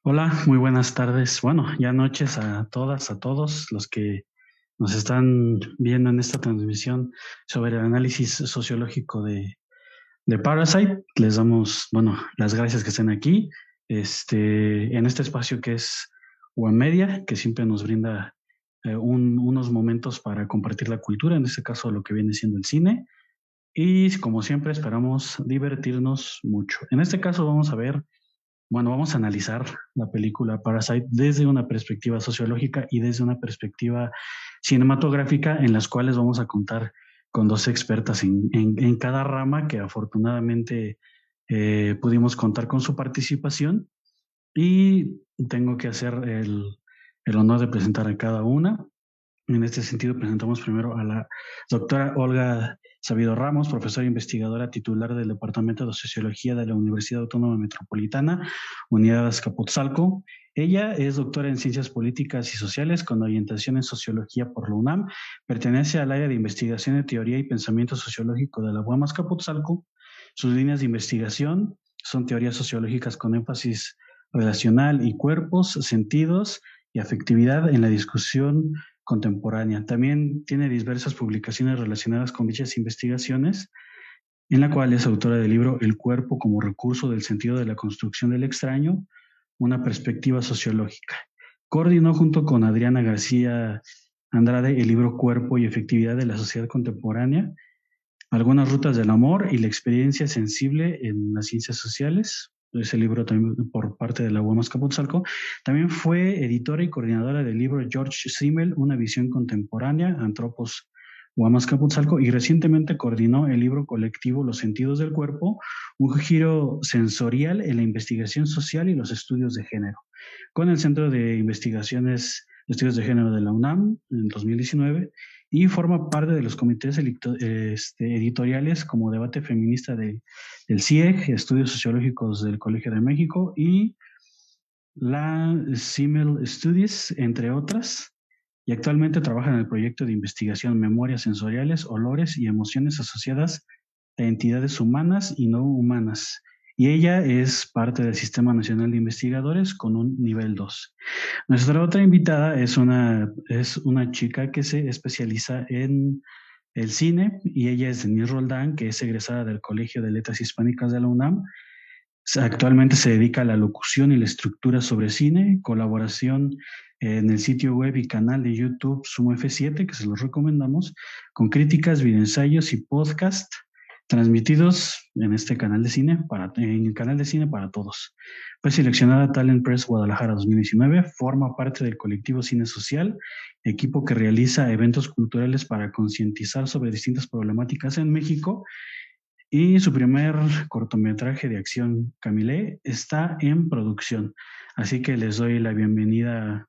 Hola, muy buenas tardes. Bueno, ya noches a todas, a todos los que nos están viendo en esta transmisión sobre el análisis sociológico de Parasite. Les damos, bueno, las gracias que estén aquí, en este espacio que es One Media, que siempre nos brinda unos momentos para compartir la cultura, en este caso lo que viene siendo el cine. Y como siempre, esperamos divertirnos mucho. En este caso vamos a ver, bueno, vamos a analizar la película Parasite desde una perspectiva sociológica y desde una perspectiva cinematográfica, en las cuales vamos a contar con dos expertas en cada rama que afortunadamente pudimos contar con su participación y tengo que hacer el honor de presentar a cada una. En este sentido, presentamos primero a la doctora Olga Sabido Ramos, profesora e investigadora titular del Departamento de Sociología de la Universidad Autónoma Metropolitana, Unidad Azcapotzalco. Ella es doctora en Ciencias Políticas y Sociales con orientación en Sociología por la UNAM. Pertenece al área de investigación de teoría y pensamiento sociológico de la UAM Azcapotzalco. Sus líneas de investigación son teorías sociológicas con énfasis relacional y cuerpos, sentidos y afectividad en la discusión contemporánea. También tiene diversas publicaciones relacionadas con dichas investigaciones, en la cual es autora del libro El cuerpo como recurso del sentido de la construcción del extraño, una perspectiva sociológica. Coordinó junto con Adriana García Andrade el libro Cuerpo y efectividad de la sociedad contemporánea, algunas rutas del amor y la experiencia sensible en las ciencias sociales. Ese libro también por parte de la UAM Azcapotzalco. También fue editora y coordinadora del libro George Simmel, Una visión contemporánea, Antropos UAM Azcapotzalco, y recientemente coordinó el libro colectivo Los sentidos del cuerpo, un giro sensorial en la investigación social y los estudios de género, con el Centro de Investigaciones Estudios de Género de la UNAM en 2019 y forma parte de los comités editoriales como Debate Feminista del CIEG, Estudios Sociológicos del Colegio de México y la CIMEL Studies, entre otras. Y actualmente trabaja en el proyecto de investigación Memorias Sensoriales, Olores y Emociones asociadas a entidades humanas y no humanas. Y ella es parte del Sistema Nacional de Investigadores con un nivel 2. Nuestra otra invitada es una chica que se especializa en el cine y ella es Denise Roldán, que es egresada del Colegio de Letras Hispánicas de la UNAM. Actualmente se dedica a la locución y la estructura sobre cine, colaboración en el sitio web y canal de YouTube Sumo F7, que se los recomendamos, con críticas, videoensayos y podcast transmitidos en este canal de cine en el canal de cine para todos. Fue seleccionada Talent Press Guadalajara 2019, forma parte del colectivo Cine Social, equipo que realiza eventos culturales para concientizar sobre distintas problemáticas en México, y su primer cortometraje de acción, Camilé, está en producción. Así que les doy la bienvenida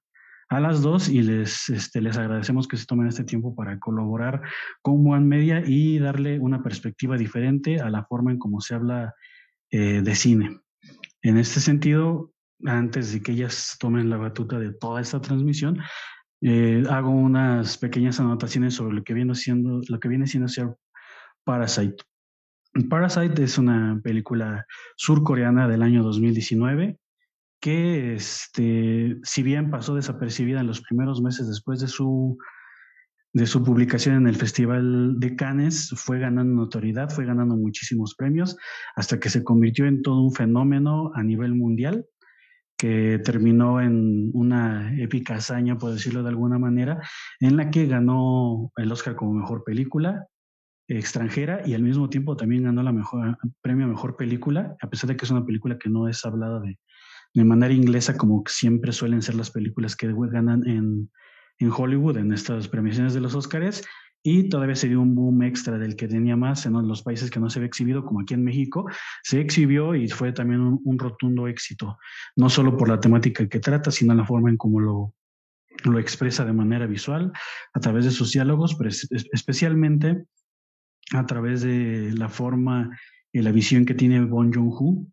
a las dos y les agradecemos que se tomen este tiempo para colaborar con One Media y darle una perspectiva diferente a la forma en cómo se habla de cine. En este sentido, antes de que ellas tomen la batuta de toda esta transmisión, hago unas pequeñas anotaciones sobre lo que viene siendo ser Parasite. Parasite es una película surcoreana del año 2019 que, si bien pasó desapercibida en los primeros meses después de su publicación en el Festival de Cannes, fue ganando notoriedad, fue ganando muchísimos premios, hasta que se convirtió en todo un fenómeno a nivel mundial, que terminó en una épica hazaña, por decirlo de alguna manera, en la que ganó el Oscar como mejor película extranjera y al mismo tiempo también ganó la mejor premio a mejor película, a pesar de que es una película que no es hablada de manera inglesa como siempre suelen ser las películas que ganan en Hollywood en estas premiaciones de los Oscars. Y todavía se dio un boom extra del que tenía más en los países que no se había exhibido, como aquí en México, se exhibió y fue también un rotundo éxito, no solo por la temática que trata, sino la forma en cómo lo expresa de manera visual, a través de sus diálogos, pero especialmente a través de la forma y la visión que tiene Bong Joon-ho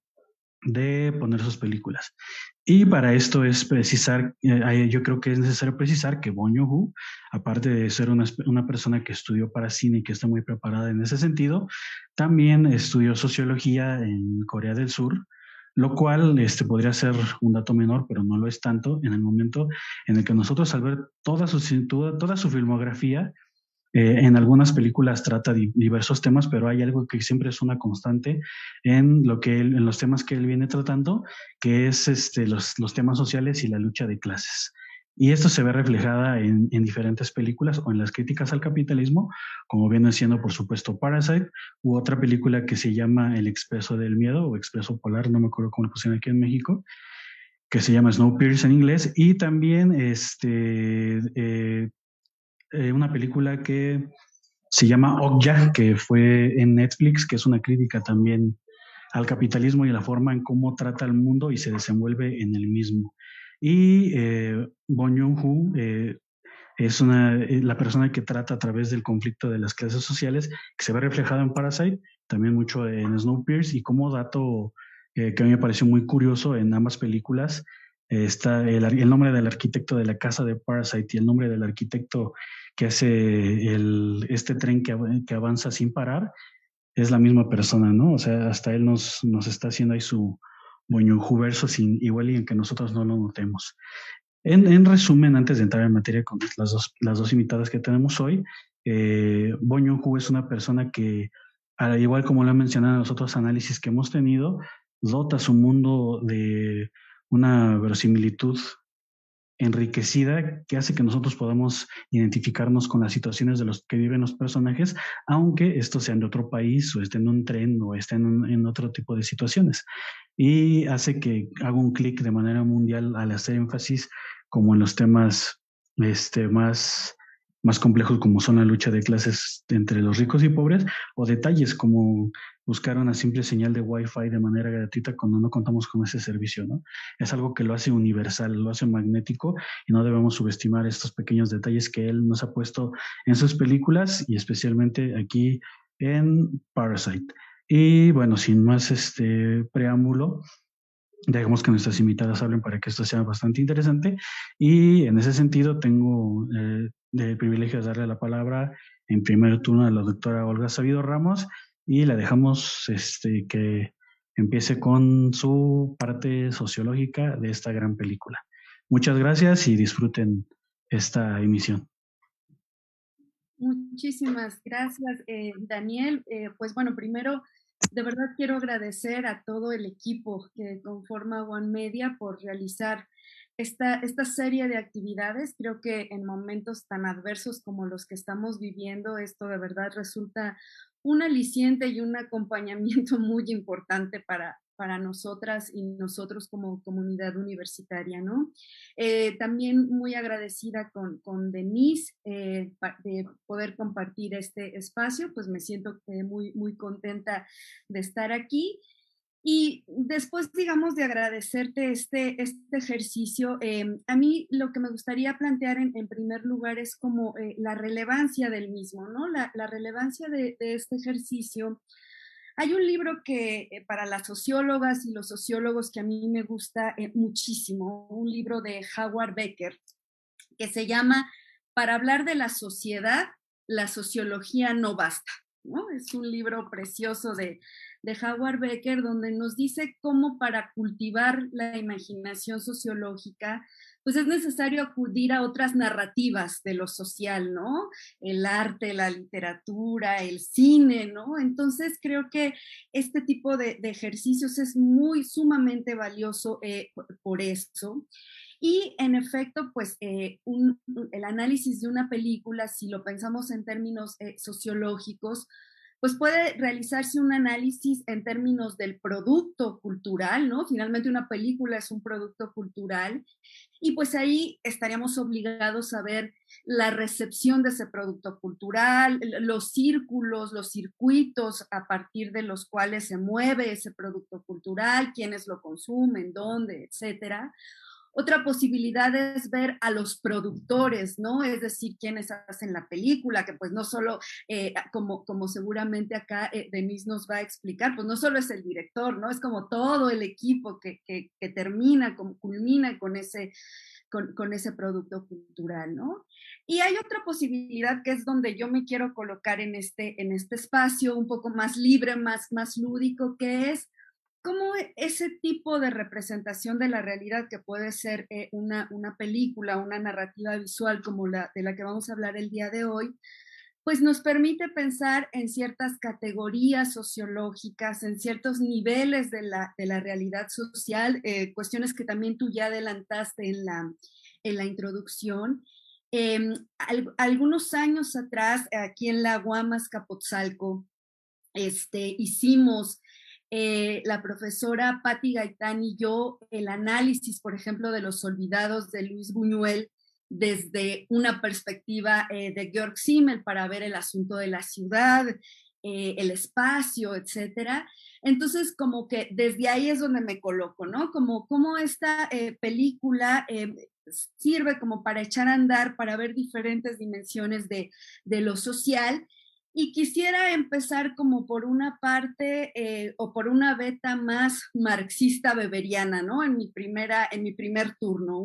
de poner sus películas. Y para esto es precisar, yo creo que es necesario precisar que Bong Joon-ho, aparte de ser una persona que estudió para cine y que está muy preparada en ese sentido, también estudió sociología en Corea del Sur, lo cual podría ser un dato menor, pero no lo es tanto en el momento en el que nosotros al ver toda su filmografía, en algunas películas trata diversos temas, pero hay algo que siempre es una constante en los temas que él viene tratando, que es los temas sociales y la lucha de clases. Y esto se ve reflejada en diferentes películas o en las críticas al capitalismo, como viene siendo, por supuesto, Parasite, u otra película que se llama El Expreso del Miedo o Expreso Polar, no me acuerdo cómo lo pusieron aquí en México, que se llama Snowpiercer en inglés, y también una película que se llama Okja, que fue en Netflix, que es una crítica también al capitalismo y a la forma en cómo trata el mundo y se desenvuelve en el mismo. Y Bong Joon-ho es la persona que trata a través del conflicto de las clases sociales, que se ve reflejado en Parasite, también mucho en Snowpiercer, y como dato que a mí me pareció muy curioso en ambas películas, está el nombre del arquitecto de la casa de Parasite y el nombre del arquitecto que hace este tren que avanza sin parar, es la misma persona, ¿no? O sea, hasta él nos está haciendo ahí su verso sin igual y en que nosotros no lo notemos. En resumen, antes de entrar en materia con las dos invitadas que tenemos hoy, Bong Joon-ho es una persona que, al igual como lo han mencionado en los otros análisis que hemos tenido, dota su mundo de una verosimilitud enriquecida que hace que nosotros podamos identificarnos con las situaciones de los que viven los personajes, aunque estos sean de otro país o estén en un tren o estén en otro tipo de situaciones. Y hace que haga un clic de manera mundial al hacer énfasis como en los temas más complejos como son la lucha de clases entre los ricos y pobres, o detalles como buscar una simple señal de Wi-Fi de manera gratuita cuando no contamos con ese servicio, ¿no? Es algo que lo hace universal, lo hace magnético, y no debemos subestimar estos pequeños detalles que él nos ha puesto en sus películas y especialmente aquí en Parasite. Y bueno, sin más preámbulo, dejemos que nuestras invitadas hablen para que esto sea bastante interesante. Y en ese sentido tengo el privilegio de darle la palabra en primer turno a la doctora Olga Sabido Ramos, y la dejamos que empiece con su parte sociológica de esta gran película. Muchas gracias y disfruten esta emisión. Muchísimas gracias, Daniel. Pues bueno, primero, de verdad quiero agradecer a todo el equipo que conforma One Media por realizar esta serie de actividades. Creo que en momentos tan adversos como los que estamos viviendo, esto de verdad resulta un aliciente y un acompañamiento muy importante para nosotras y nosotros como comunidad universitaria, ¿no? También muy agradecida con Denise de poder compartir este espacio, pues me siento muy, muy contenta de estar aquí. Y después, digamos, de agradecerte este ejercicio, a mí lo que me gustaría plantear en primer lugar es como la relevancia del mismo, ¿no? La relevancia de este ejercicio. Hay un libro que para las sociólogas y los sociólogos que a mí me gusta muchísimo, un libro de Howard Becker, que se llama Para hablar de la sociedad, la sociología no basta. ¿No? Es un libro precioso de Howard Becker donde nos dice cómo para cultivar la imaginación sociológica, pues es necesario acudir a otras narrativas de lo social, ¿no? El arte, la literatura, el cine, ¿no? Entonces creo que este tipo de ejercicios es muy sumamente valioso por eso. Y en efecto, pues el análisis de una película, si lo pensamos en términos sociológicos, pues puede realizarse un análisis en términos del producto cultural, ¿no? Finalmente una película es un producto cultural y pues ahí estaríamos obligados a ver la recepción de ese producto cultural, los círculos, los circuitos a partir de los cuales se mueve ese producto cultural, quiénes lo consumen, dónde, etcétera. Otra posibilidad es ver a los productores, ¿no? Es decir, quienes hacen la película, que pues no solo, como seguramente acá Denise nos va a explicar, pues no solo es el director, ¿no? Es como todo el equipo que termina, culmina con ese producto cultural, ¿no? Y hay otra posibilidad que es donde yo me quiero colocar en este espacio un poco más libre, más lúdico, que es cómo ese tipo de representación de la realidad que puede ser una película, una narrativa visual como la de la que vamos a hablar el día de hoy, pues nos permite pensar en ciertas categorías sociológicas, en ciertos niveles de la realidad social, cuestiones que también tú ya adelantaste en la introducción. Algunos años atrás, aquí en la Guamas Capotzalco, hicimos la profesora Patti Gaitán y yo el análisis, por ejemplo, de Los Olvidados de Luis Buñuel desde una perspectiva de Georg Simmel para ver el asunto de la ciudad, el espacio, etcétera. Entonces, como que desde ahí es donde me coloco, ¿no? Como esta película sirve como para echar a andar, para ver diferentes dimensiones de lo social. Y quisiera empezar como por una parte o por una beta más marxista beberiana, ¿no? En mi primer turno,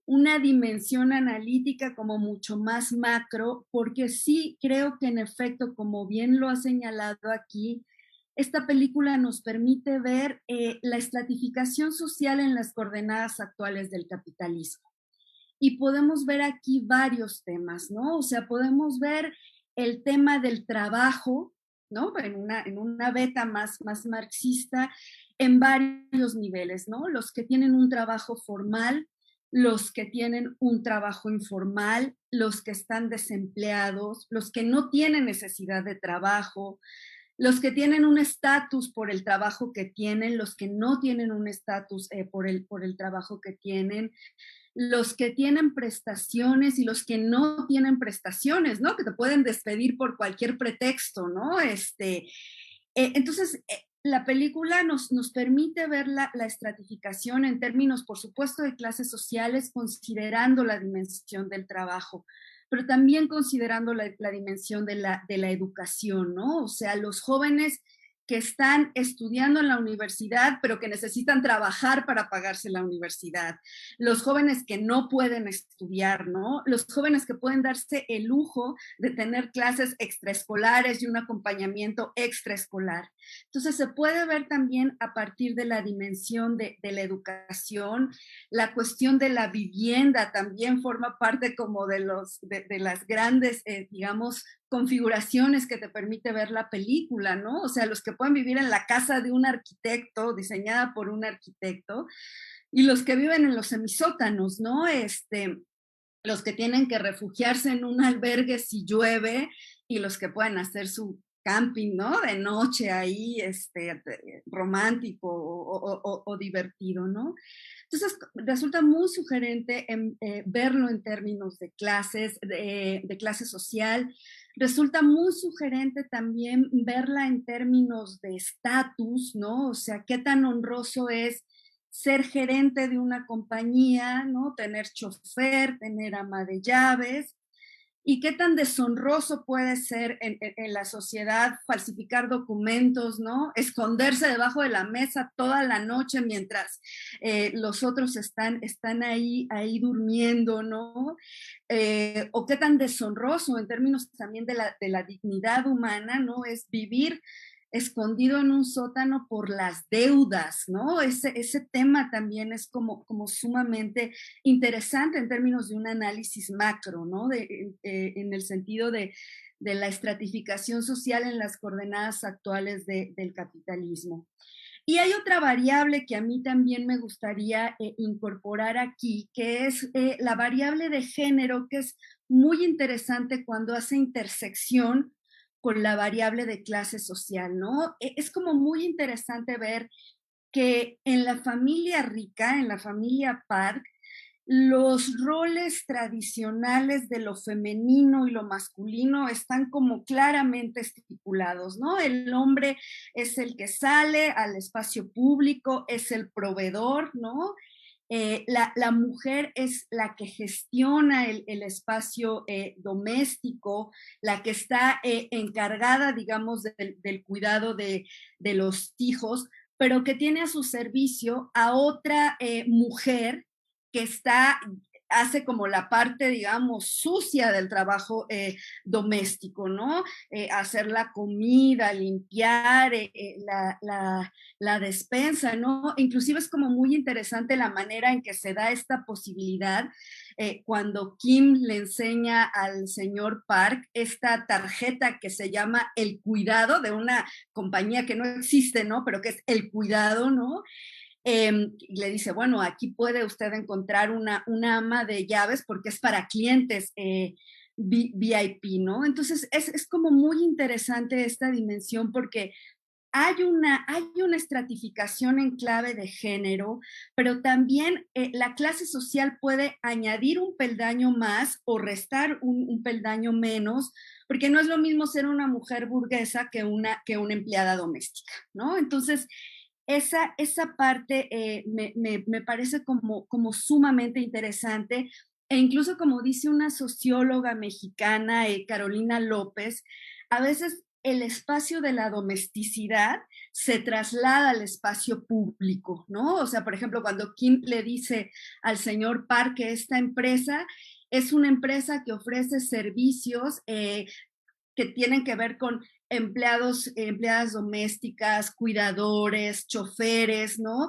una dimensión analítica como mucho más macro, porque sí creo que en efecto, como bien lo ha señalado aquí, esta película nos permite ver la estratificación social en las coordenadas actuales del capitalismo. Y podemos ver aquí varios temas, ¿no? O sea, podemos ver el tema del trabajo, ¿no? En una beta más marxista, en varios niveles, ¿no? Los que tienen un trabajo formal, los que tienen un trabajo informal, los que están desempleados, los que no tienen necesidad de trabajo, los que tienen un estatus por el trabajo que tienen, los que no tienen un estatus por el trabajo que tienen, los que tienen prestaciones y los que no tienen prestaciones, ¿no? Que te pueden despedir por cualquier pretexto, ¿no? Entonces, la película nos permite ver la estratificación en términos, por supuesto, de clases sociales, considerando la dimensión del trabajo, pero también considerando la dimensión de la educación, ¿no? O sea, los jóvenes que están estudiando en la universidad, pero que necesitan trabajar para pagarse la universidad, los jóvenes que no pueden estudiar, ¿no? Los jóvenes que pueden darse el lujo de tener clases extraescolares y un acompañamiento extraescolar. Entonces se puede ver también a partir de la dimensión de la educación, la cuestión de la vivienda también forma parte como de las grandes, digamos, configuraciones que te permite ver la película, ¿no? O sea, los que pueden vivir en la casa de un arquitecto, diseñada por un arquitecto, y los que viven en los semisótanos, ¿no? Los que tienen que refugiarse en un albergue si llueve y los que pueden hacer su camping, ¿no? De noche ahí, romántico o divertido, ¿no? Entonces, resulta muy sugerente verlo en términos de clases, de clase social. Resulta muy sugerente también verla en términos de estatus, ¿no? O sea, qué tan honroso es ser gerente de una compañía, ¿no? Tener chofer, tener ama de llaves, y qué tan deshonroso puede ser en la sociedad falsificar documentos, ¿no? Esconderse debajo de la mesa toda la noche mientras los otros están ahí durmiendo, ¿no? O qué tan deshonroso en términos también de la dignidad humana, ¿no? Es vivir escondido en un sótano por las deudas, ¿no? Ese tema también es como sumamente interesante en términos de un análisis macro, ¿no? En el sentido de la estratificación social en las coordenadas actuales del capitalismo. Y hay otra variable que a mí también me gustaría incorporar aquí, que es la variable de género, que es muy interesante cuando hace intersección con la variable de clase social, ¿no? Es como muy interesante ver que en la familia rica, en la familia Park, los roles tradicionales de lo femenino y lo masculino están como claramente estipulados, ¿no? El hombre es el que sale al espacio público, es el proveedor, ¿no? La mujer es la que gestiona el espacio doméstico, la que está encargada, digamos, del cuidado de los hijos, pero que tiene a su servicio a otra mujer que está hace como la parte, digamos, sucia del trabajo doméstico, ¿no? Hacer la comida, limpiar la despensa, ¿no? Inclusive es como muy interesante la manera en que se da esta posibilidad cuando Kim le enseña al señor Park esta tarjeta que se llama El Cuidado, de una compañía que no existe, ¿no? Pero que es El Cuidado, ¿no? Le dice, bueno, aquí puede usted encontrar una ama de llaves porque es para clientes VIP, ¿no? Entonces es como muy interesante esta dimensión porque hay una estratificación en clave de género, pero también la clase social puede añadir un peldaño más o restar un peldaño menos, porque no es lo mismo ser una mujer burguesa que una empleada doméstica, ¿no? Entonces, esa parte me parece como sumamente interesante, e incluso como dice una socióloga mexicana, Carolina López, a veces el espacio de la domesticidad se traslada al espacio público, ¿no? O sea, por ejemplo, cuando Kim le dice al señor Park que esta empresa es una empresa que ofrece servicios que tienen que ver con empleados, empleadas domésticas, cuidadores, choferes, ¿no?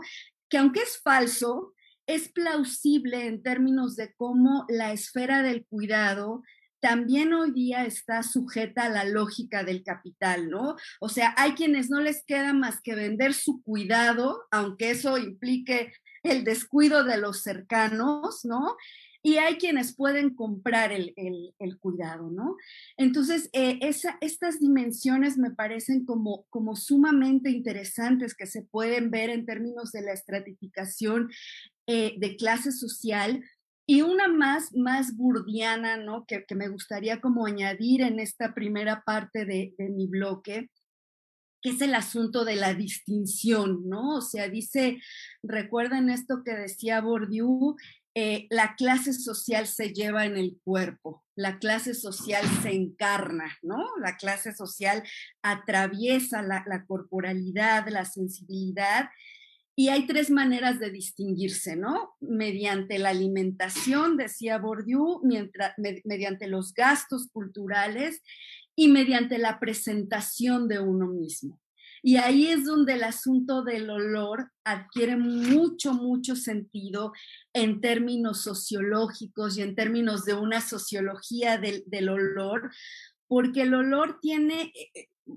Que aunque es falso, es plausible en términos de cómo la esfera del cuidado también hoy día está sujeta a la lógica del capital, ¿no? O sea, hay quienes no les queda más que vender su cuidado, aunque eso implique el descuido de los cercanos, ¿no? Y hay quienes pueden comprar el cuidado, ¿no? Entonces, estas dimensiones me parecen como sumamente interesantes que se pueden ver en términos de la estratificación de clase social. Y una más burdiana, ¿no? Que me gustaría como añadir en esta primera parte de mi bloque, que es el asunto de la distinción, ¿no? O sea, recuerden esto que decía Bourdieu, la clase social se lleva en el cuerpo, la clase social se encarna, ¿no? La clase social atraviesa la corporalidad, la sensibilidad, y hay tres maneras de distinguirse, ¿no? Mediante la alimentación, decía Bourdieu, mediante los gastos culturales y mediante la presentación de uno mismo. Y ahí es donde el asunto del olor adquiere mucho sentido en términos sociológicos y en términos de una sociología del olor, porque el olor tiene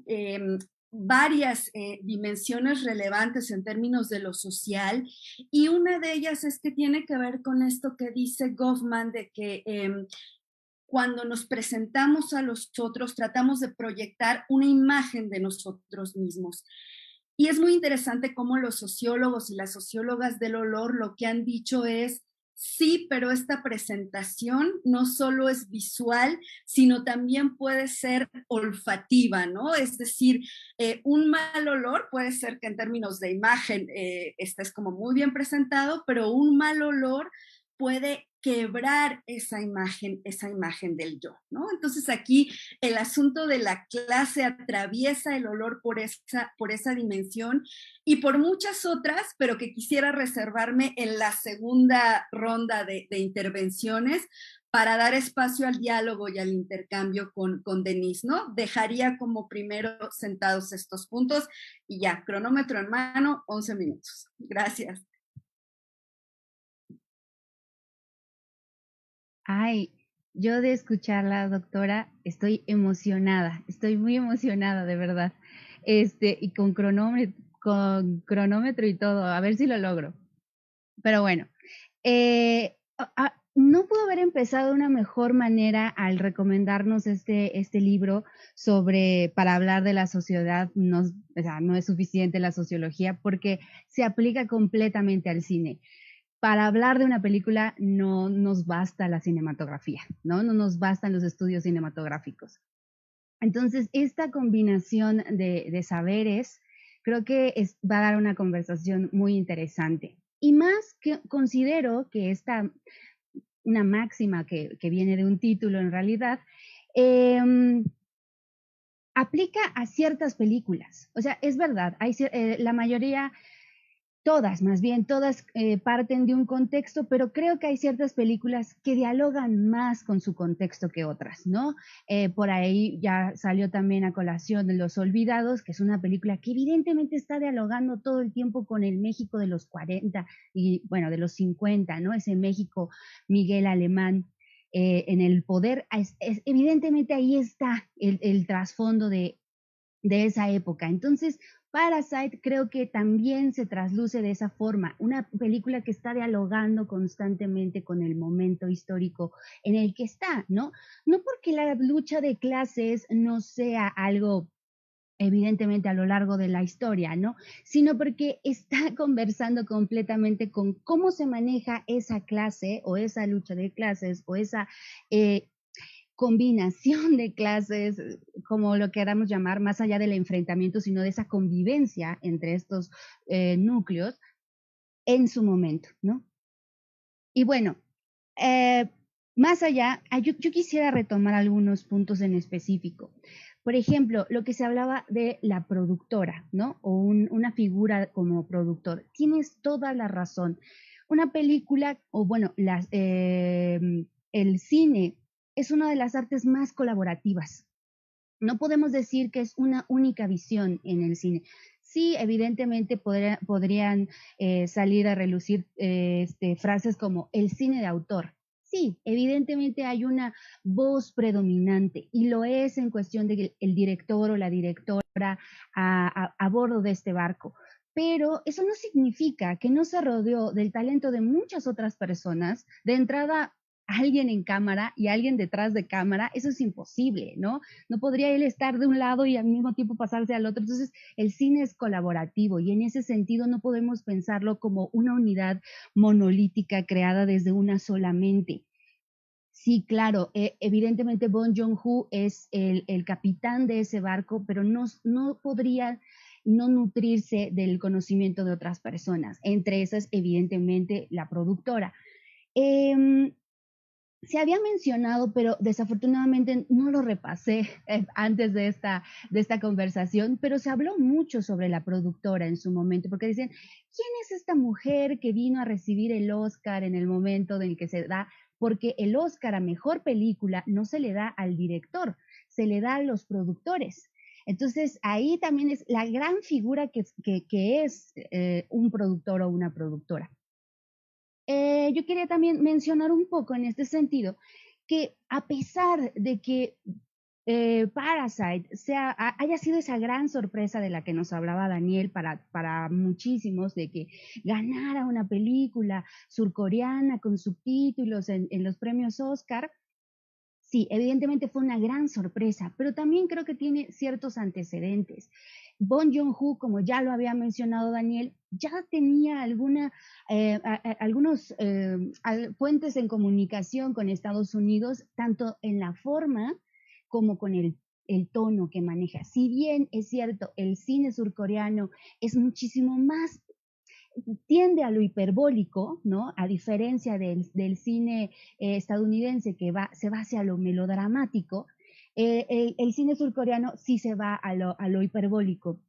eh, varias dimensiones relevantes en términos de lo social, y una de ellas es que tiene que ver con esto que dice Goffman de que cuando nos presentamos a los otros tratamos de proyectar una imagen de nosotros mismos. Y es muy interesante cómo los sociólogos y las sociólogas del olor lo que han dicho es, sí, pero esta presentación no solo es visual, sino también puede ser olfativa, ¿no? Es decir, un mal olor puede ser que en términos de imagen estés como muy bien presentado, pero un mal olor puede quebrar esa imagen del yo, ¿no? Entonces aquí el asunto de la clase atraviesa el olor por esa dimensión y por muchas otras, pero que quisiera reservarme en la segunda ronda de intervenciones para dar espacio al diálogo y al intercambio con Denise, ¿no? Dejaría como primero sentados estos puntos y ya, cronómetro en mano, 11 minutos. Gracias. Ay, yo de escucharla, doctora, estoy emocionada, estoy muy emocionada, de verdad. Y con cronómetro y todo, a ver si lo logro. Pero bueno, no pudo haber empezado de una mejor manera al recomendarnos este libro para hablar de la sociedad. No, o sea, no es suficiente la sociología porque se aplica completamente al cine. Para hablar de una película no nos basta la cinematografía, ¿no? No nos bastan los estudios cinematográficos. Entonces, esta combinación de saberes creo que va a dar una conversación muy interesante. Y más que considero que una máxima que viene de un título en realidad, aplica a ciertas películas. O sea, es verdad, la mayoría todas, más bien, todas parten de un contexto, pero creo que hay ciertas películas que dialogan más con su contexto que otras, ¿no? Por ahí ya salió también a colación de Los Olvidados, que es una película que evidentemente está dialogando todo el tiempo con el México de los 40 y, bueno, de los 50, ¿no? Ese México Miguel Alemán en el poder. Evidentemente ahí está el trasfondo de esa época. Entonces, Parasite creo que también se trasluce de esa forma, una película que está dialogando constantemente con el momento histórico en el que está, ¿no? No porque la lucha de clases no sea algo evidentemente a lo largo de la historia, ¿no? Sino porque está conversando completamente con cómo se maneja esa clase o esa lucha de clases o esa eh, combinación de clases, como lo queramos llamar, más allá del enfrentamiento, sino de esa convivencia entre estos núcleos en su momento, ¿no? Y bueno, eh, más allá, yo quisiera retomar algunos puntos en específico. Por ejemplo, lo que se hablaba de la productora, ¿no? O una figura como productor. Tienes toda la razón. Una película, o bueno, el cine es una de las artes más colaborativas. No podemos decir que es una única visión en el cine. Sí, evidentemente podrían salir a relucir frases como el cine de autor. Sí, evidentemente hay una voz predominante y lo es en cuestión del director o la directora a bordo de este barco. Pero eso no significa que no se rodeó del talento de muchas otras personas. De entrada, alguien en cámara y alguien detrás de cámara, eso es imposible, ¿no? No podría él estar de un lado y al mismo tiempo pasarse al otro. Entonces, el cine es colaborativo y en ese sentido no podemos pensarlo como una unidad monolítica creada desde una sola mente. Sí, claro, evidentemente Bong Joon-ho es el capitán de ese barco, pero no podría no nutrirse del conocimiento de otras personas, entre esas, evidentemente, la productora. Eh, Se había mencionado, pero desafortunadamente no lo repasé antes de esta conversación, pero se habló mucho sobre la productora en su momento, porque decían, ¿quién es esta mujer que vino a recibir el Oscar en el momento en el que se da? Porque el Oscar a mejor película no se le da al director, se le da a los productores. Entonces, ahí también es la gran figura que es un productor o una productora. Yo quería también mencionar un poco en este sentido que a pesar de que Parasite haya sido esa gran sorpresa de la que nos hablaba Daniel para muchísimos, de que ganara una película surcoreana con subtítulos en los premios Oscar, sí, evidentemente fue una gran sorpresa, pero también creo que tiene ciertos antecedentes. Bong Joon-ho, como ya lo había mencionado Daniel, ya tenía algunos fuentes en comunicación con Estados Unidos, tanto en la forma como con el tono que maneja. Si bien es cierto, el cine surcoreano es muchísimo más tiende a lo hiperbólico, ¿no? A diferencia del cine estadounidense se va hacia lo melodramático, el cine surcoreano sí se va a lo hiperbólico.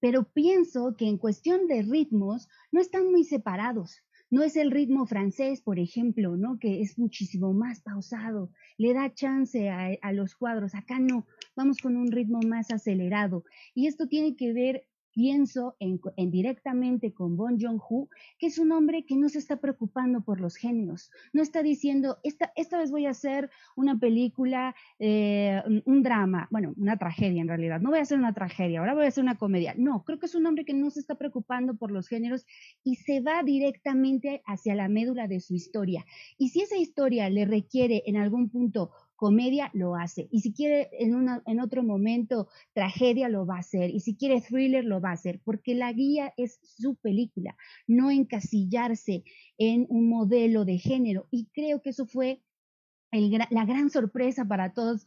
Pero pienso que en cuestión de ritmos no están muy separados. No es el ritmo francés, por ejemplo, ¿no? Que es muchísimo más pausado, le da chance a los cuadros. Acá no, vamos con un ritmo más acelerado. Y esto tiene que ver, pienso, directamente con Bong Joon-ho, que es un hombre que no se está preocupando por los géneros. No está diciendo, esta vez voy a hacer una película, un drama, bueno, una tragedia en realidad. No voy a hacer una tragedia, ahora voy a hacer una comedia. No, creo que es un hombre que no se está preocupando por los géneros y se va directamente hacia la médula de su historia. Y si esa historia le requiere en algún punto comedia, lo hace. Y si quiere en otro momento tragedia, lo va a hacer. Y si quiere thriller, lo va a hacer. Porque la guía es su película, no encasillarse en un modelo de género. Y creo que eso fue la gran sorpresa para todos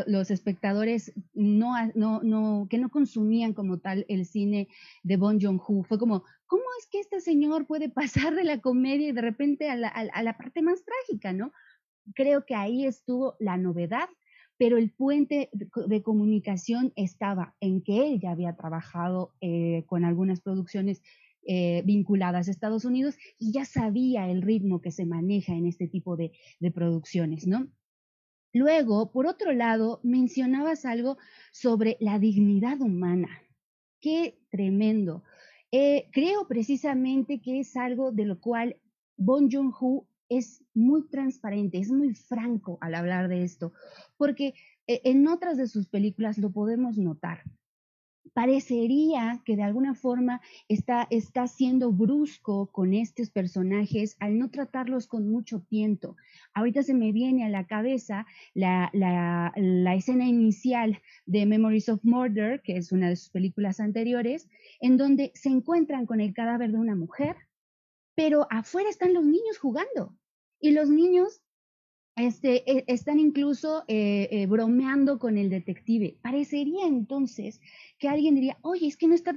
los espectadores que no consumían como tal el cine de Bong Joon-ho. Fue como, ¿cómo es que este señor puede pasar de la comedia y de repente a la parte más trágica, ¿no? Creo que ahí estuvo la novedad, pero el puente de comunicación estaba en que él ya había trabajado con algunas producciones vinculadas a Estados Unidos y ya sabía el ritmo que se maneja en este tipo de producciones, ¿no? Luego, por otro lado, mencionabas algo sobre la dignidad humana. Qué tremendo. Creo precisamente que es algo de lo cual Bong Joon-ho es muy transparente, es muy franco al hablar de esto, porque en otras de sus películas lo podemos notar. Parecería que de alguna forma está siendo brusco con estos personajes al no tratarlos con mucho tiento. Ahorita se me viene a la cabeza la escena inicial de Memories of Murder, que es una de sus películas anteriores, en donde se encuentran con el cadáver de una mujer, pero afuera están los niños jugando. Y los niños están incluso bromeando con el detective. Parecería entonces que alguien diría, oye, es que no está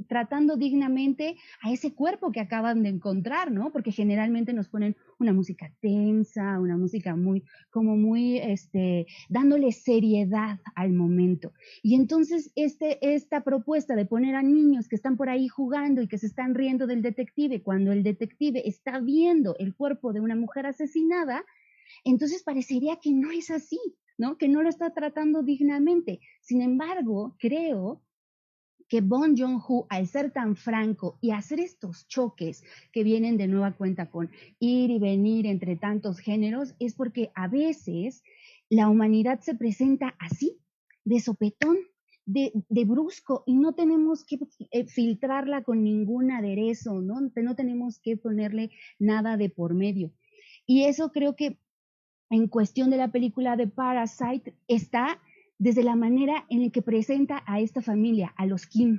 tratando dignamente a ese cuerpo que acaban de encontrar, ¿no? Porque generalmente nos ponen una música tensa, una música muy, dándole seriedad al momento. Y entonces esta propuesta de poner a niños que están por ahí jugando y que se están riendo del detective, cuando el detective está viendo el cuerpo de una mujer asesinada, entonces parecería que no es así, ¿no? Que no lo está tratando dignamente. Sin embargo, creo que Bong Joon-ho, al ser tan franco y hacer estos choques que vienen de nueva cuenta con ir y venir entre tantos géneros, es porque a veces la humanidad se presenta así, de sopetón, de brusco, y no tenemos que filtrarla con ningún aderezo, ¿no? No tenemos que ponerle nada de por medio. Y eso creo que en cuestión de la película de Parasite está desde la manera en la que presenta a esta familia, a los Kim.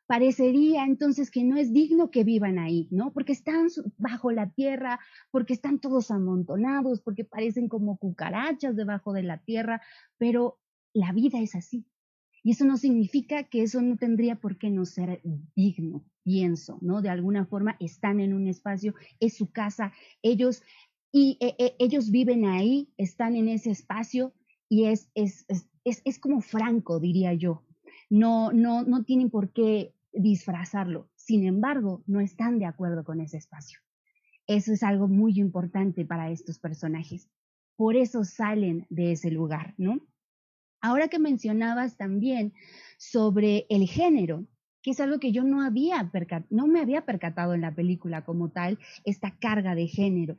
Parecería entonces que no es digno que vivan ahí, ¿no? Porque están bajo la tierra, porque están todos amontonados, porque parecen como cucarachas debajo de la tierra, pero la vida es así. Y eso no significa que eso no tendría por qué no ser digno, pienso, ¿no? De alguna forma están en un espacio, es su casa, ellos ellos viven ahí, están en ese espacio y es como franco, diría yo. No tienen por qué disfrazarlo. Sin embargo, no están de acuerdo con ese espacio. Eso es algo muy importante para estos personajes. Por eso salen de ese lugar, ¿no? Ahora que mencionabas también sobre el género, que es algo que yo no me había percatado en la película como tal, esta carga de género.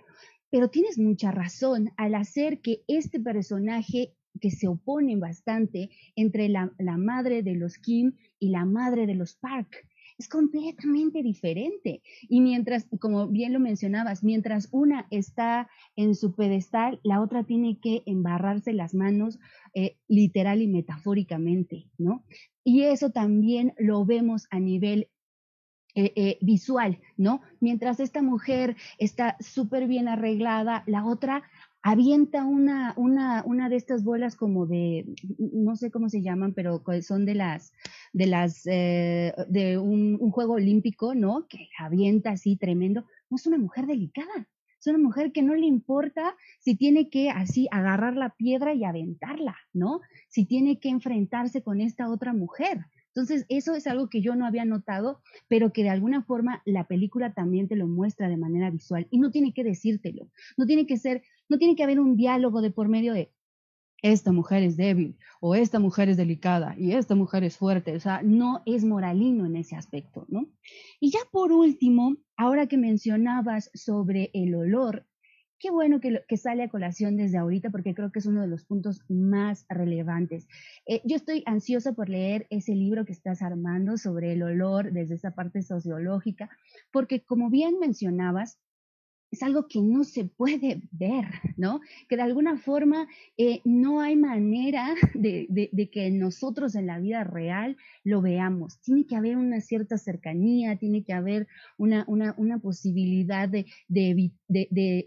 Pero tienes mucha razón al hacer que este personaje que se opone bastante entre la madre de los Kim y la madre de los Park es completamente diferente. Y mientras, como bien lo mencionabas, mientras una está en su pedestal, la otra tiene que embarrarse las manos literal y metafóricamente, ¿no? Y eso también lo vemos a nivel visual, ¿no? Mientras esta mujer está súper bien arreglada, la otra avienta una de estas bolas como de, no sé cómo se llaman, pero son de un juego olímpico, ¿no? Que avienta así tremendo. No es una mujer delicada, es una mujer que no le importa si tiene que así agarrar la piedra y aventarla, ¿no? Si tiene que enfrentarse con esta otra mujer. Entonces, eso es algo que yo no había notado, pero que de alguna forma la película también te lo muestra de manera visual y no tiene que decírtelo, no tiene que haber un diálogo de por medio de esta mujer es débil o esta mujer es delicada y esta mujer es fuerte, o sea, no es moralino en ese aspecto, ¿no? Y ya por último, ahora que mencionabas sobre el olor, qué bueno que sale a colación desde ahorita porque creo que es uno de los puntos más relevantes. Yo estoy ansiosa por leer ese libro que estás armando sobre el olor desde esa parte sociológica, porque como bien mencionabas, es algo que no se puede ver, ¿no? Que de alguna forma no hay manera de que nosotros en la vida real lo veamos. Tiene que haber una cierta cercanía, tiene que haber una posibilidad de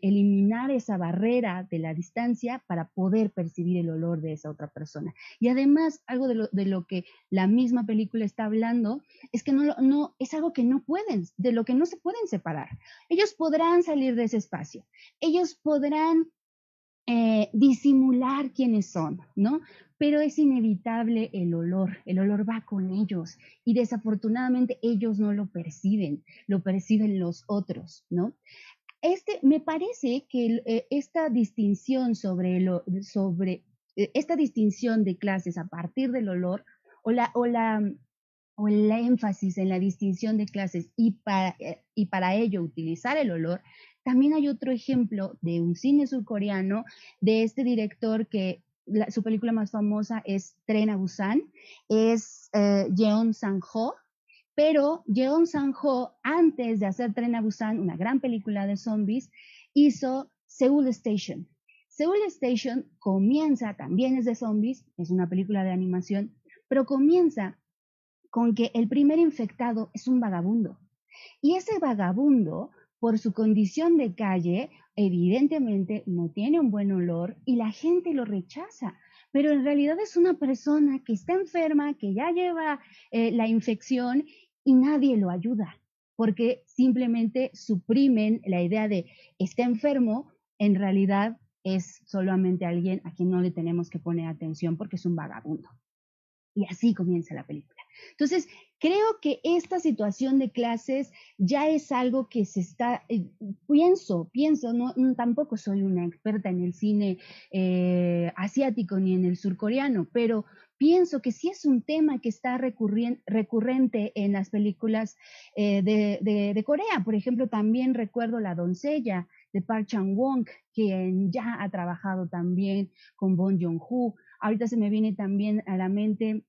eliminar esa barrera de la distancia para poder percibir el olor de esa otra persona. Y además, algo de lo que la misma película está hablando es que no es algo que no pueden, de lo que no se pueden separar. Ellos podrán salir de ese espacio, ellos podrán disimular quiénes son, ¿no? Pero es inevitable el olor va con ellos y desafortunadamente ellos no lo perciben los otros, ¿no? Me parece que esta distinción esta distinción de clases a partir del olor o la, o la, o el énfasis en la distinción de clases y para ello utilizar el olor, también hay otro ejemplo de un cine surcoreano de este director que su película más famosa es Tren a Busan, es Jeon Sang-ho, pero Jeon Sang-ho, antes de hacer Tren a Busan, una gran película de zombies, hizo Seoul Station. Seoul Station comienza, también es de zombies, es una película de animación, pero comienza con que el primer infectado es un vagabundo. Y ese vagabundo, por su condición de calle, evidentemente no tiene un buen olor y la gente lo rechaza. Pero en realidad es una persona que está enferma, que ya lleva la infección y nadie lo ayuda, porque simplemente suprimen la idea de está enfermo, en realidad es solamente alguien a quien no le tenemos que poner atención porque es un vagabundo. Y así comienza la película. Entonces, creo que esta situación de clases ya es algo que se está, pienso, no, tampoco soy una experta en el cine asiático ni en el surcoreano, pero pienso que sí es un tema que está recurrente en las películas de Corea. Por ejemplo, también recuerdo La doncella de Park Chan-wook, quien ya ha trabajado también con Bong Joon-ho. Ahorita se me viene también a la mente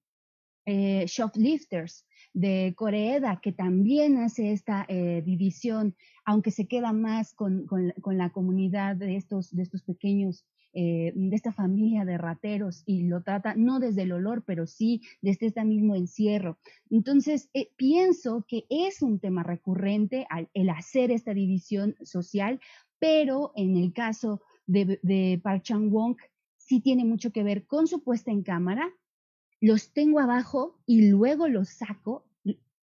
Shoplifters de Koreeda, que también hace esta división, aunque se queda más con la comunidad de estos pequeños, de esta familia de rateros, y lo trata no desde el olor, pero sí desde este mismo encierro. Entonces, pienso que es un tema recurrente el hacer esta división social, pero en el caso de Park Chan-wook, sí tiene mucho que ver con su puesta en cámara. Los tengo abajo y luego los saco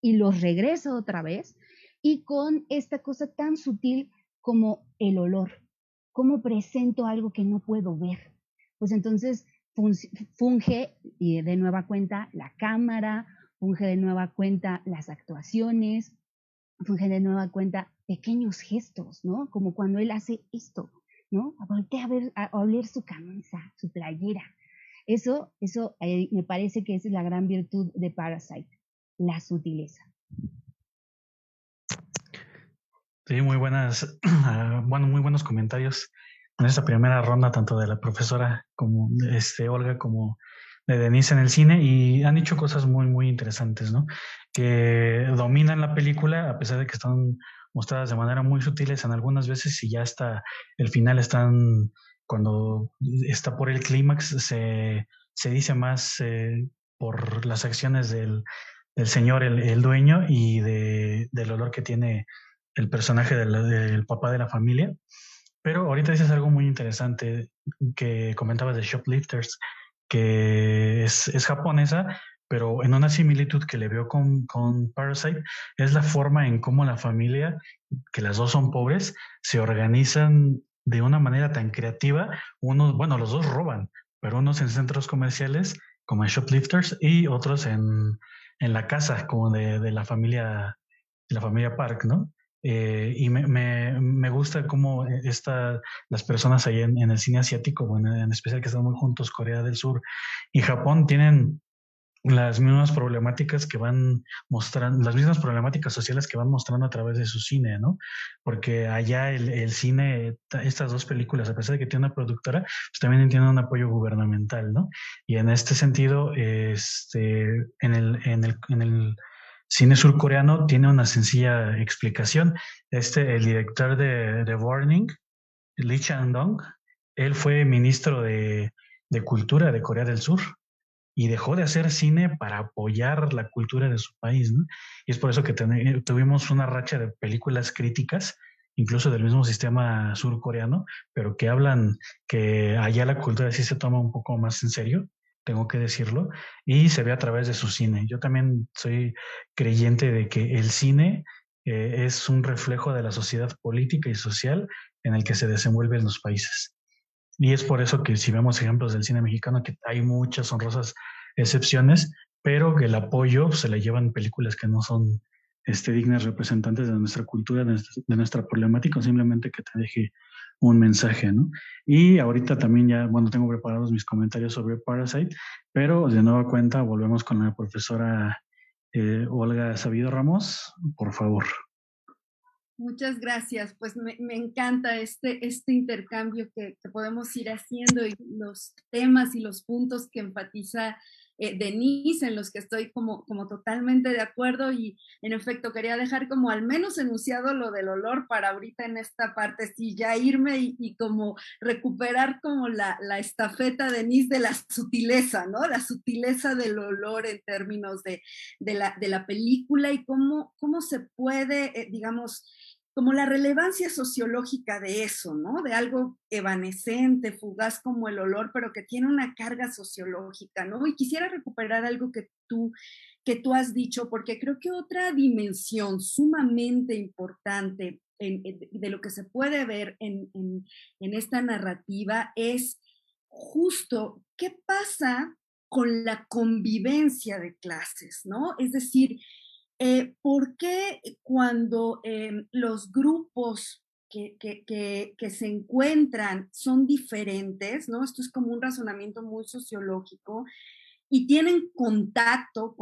y los regreso otra vez, y con esta cosa tan sutil como el olor. ¿Cómo presento algo que no puedo ver? Pues entonces funge de nueva cuenta la cámara, funge de nueva cuenta las actuaciones, funge de nueva cuenta pequeños gestos, ¿no? Como cuando él hace esto, ¿no? Voltea a oler su camisa, su playera. Eso me parece que esa es la gran virtud de Parasite, la sutileza. Sí, muy buenas, muy buenos comentarios en esta primera ronda, tanto de la profesora como Olga, como de Denise en el cine, y han dicho cosas muy, muy interesantes, ¿no? Que dominan la película, a pesar de que están mostradas de manera muy sutiles en algunas veces, y ya hasta el final cuando está por el clímax, se dice más por las acciones del señor, el dueño, y del olor que tiene el personaje del papá de la familia. Pero ahorita dices algo muy interesante que comentabas de Shoplifters, que es japonesa, pero en una similitud que le veo con Parasite, es la forma en cómo la familia, que las dos son pobres, se organizan de una manera tan creativa. Los dos roban, pero unos en centros comerciales, como en Shoplifters, y otros en la casa, como de la familia Park, ¿no? Y me gusta cómo las personas ahí en el cine asiático, bueno, en especial que están muy juntos, Corea del Sur y Japón, tienen las mismas problemáticas que van mostrando, las mismas problemáticas sociales que van mostrando a través de su cine, ¿no? Porque allá el cine, estas dos películas, a pesar de que tiene una productora, pues también tienen un apoyo gubernamental, ¿no? Y en este sentido, en el cine surcoreano tiene una sencilla explicación. El director de Warning, Lee Chang-dong, él fue ministro de Cultura de Corea del Sur y dejó de hacer cine para apoyar la cultura de su país, ¿no? Y es por eso que tuvimos una racha de películas críticas, incluso del mismo sistema surcoreano, pero que hablan que allá la cultura sí se toma un poco más en serio, tengo que decirlo, y se ve a través de su cine. Yo también soy creyente de que el cine es un reflejo de la sociedad política y social en el que se desenvuelven los países. Y es por eso que si vemos ejemplos del cine mexicano, que hay muchas honrosas excepciones, pero que el apoyo se le llevan películas que no son dignas representantes de nuestra cultura, de nuestra problemática, o simplemente que te deje un mensaje, ¿no? Y ahorita también ya, bueno, tengo preparados mis comentarios sobre Parasite, pero de nueva cuenta volvemos con la profesora Olga Sabido Ramos, por favor. Muchas gracias. Pues me encanta este intercambio que podemos ir haciendo y los temas y los puntos que enfatiza Denise, en los que estoy como totalmente de acuerdo y en efecto quería dejar como al menos enunciado lo del olor para ahorita en esta parte, sí, ya irme y como recuperar como la estafeta, Denise, de la sutileza, ¿no? La sutileza del olor en términos de la película y cómo se puede, digamos, como la relevancia sociológica de eso, ¿no? De algo evanescente, fugaz como el olor, pero que tiene una carga sociológica, ¿no? Y quisiera recuperar algo que tú has dicho, porque creo que otra dimensión sumamente importante de lo que se puede ver en esta narrativa es justo qué pasa con la convivencia de clases, ¿no? Es decir, ¿por qué cuando los grupos que se encuentran son diferentes, ¿no? Esto es como un razonamiento muy sociológico, y tienen contacto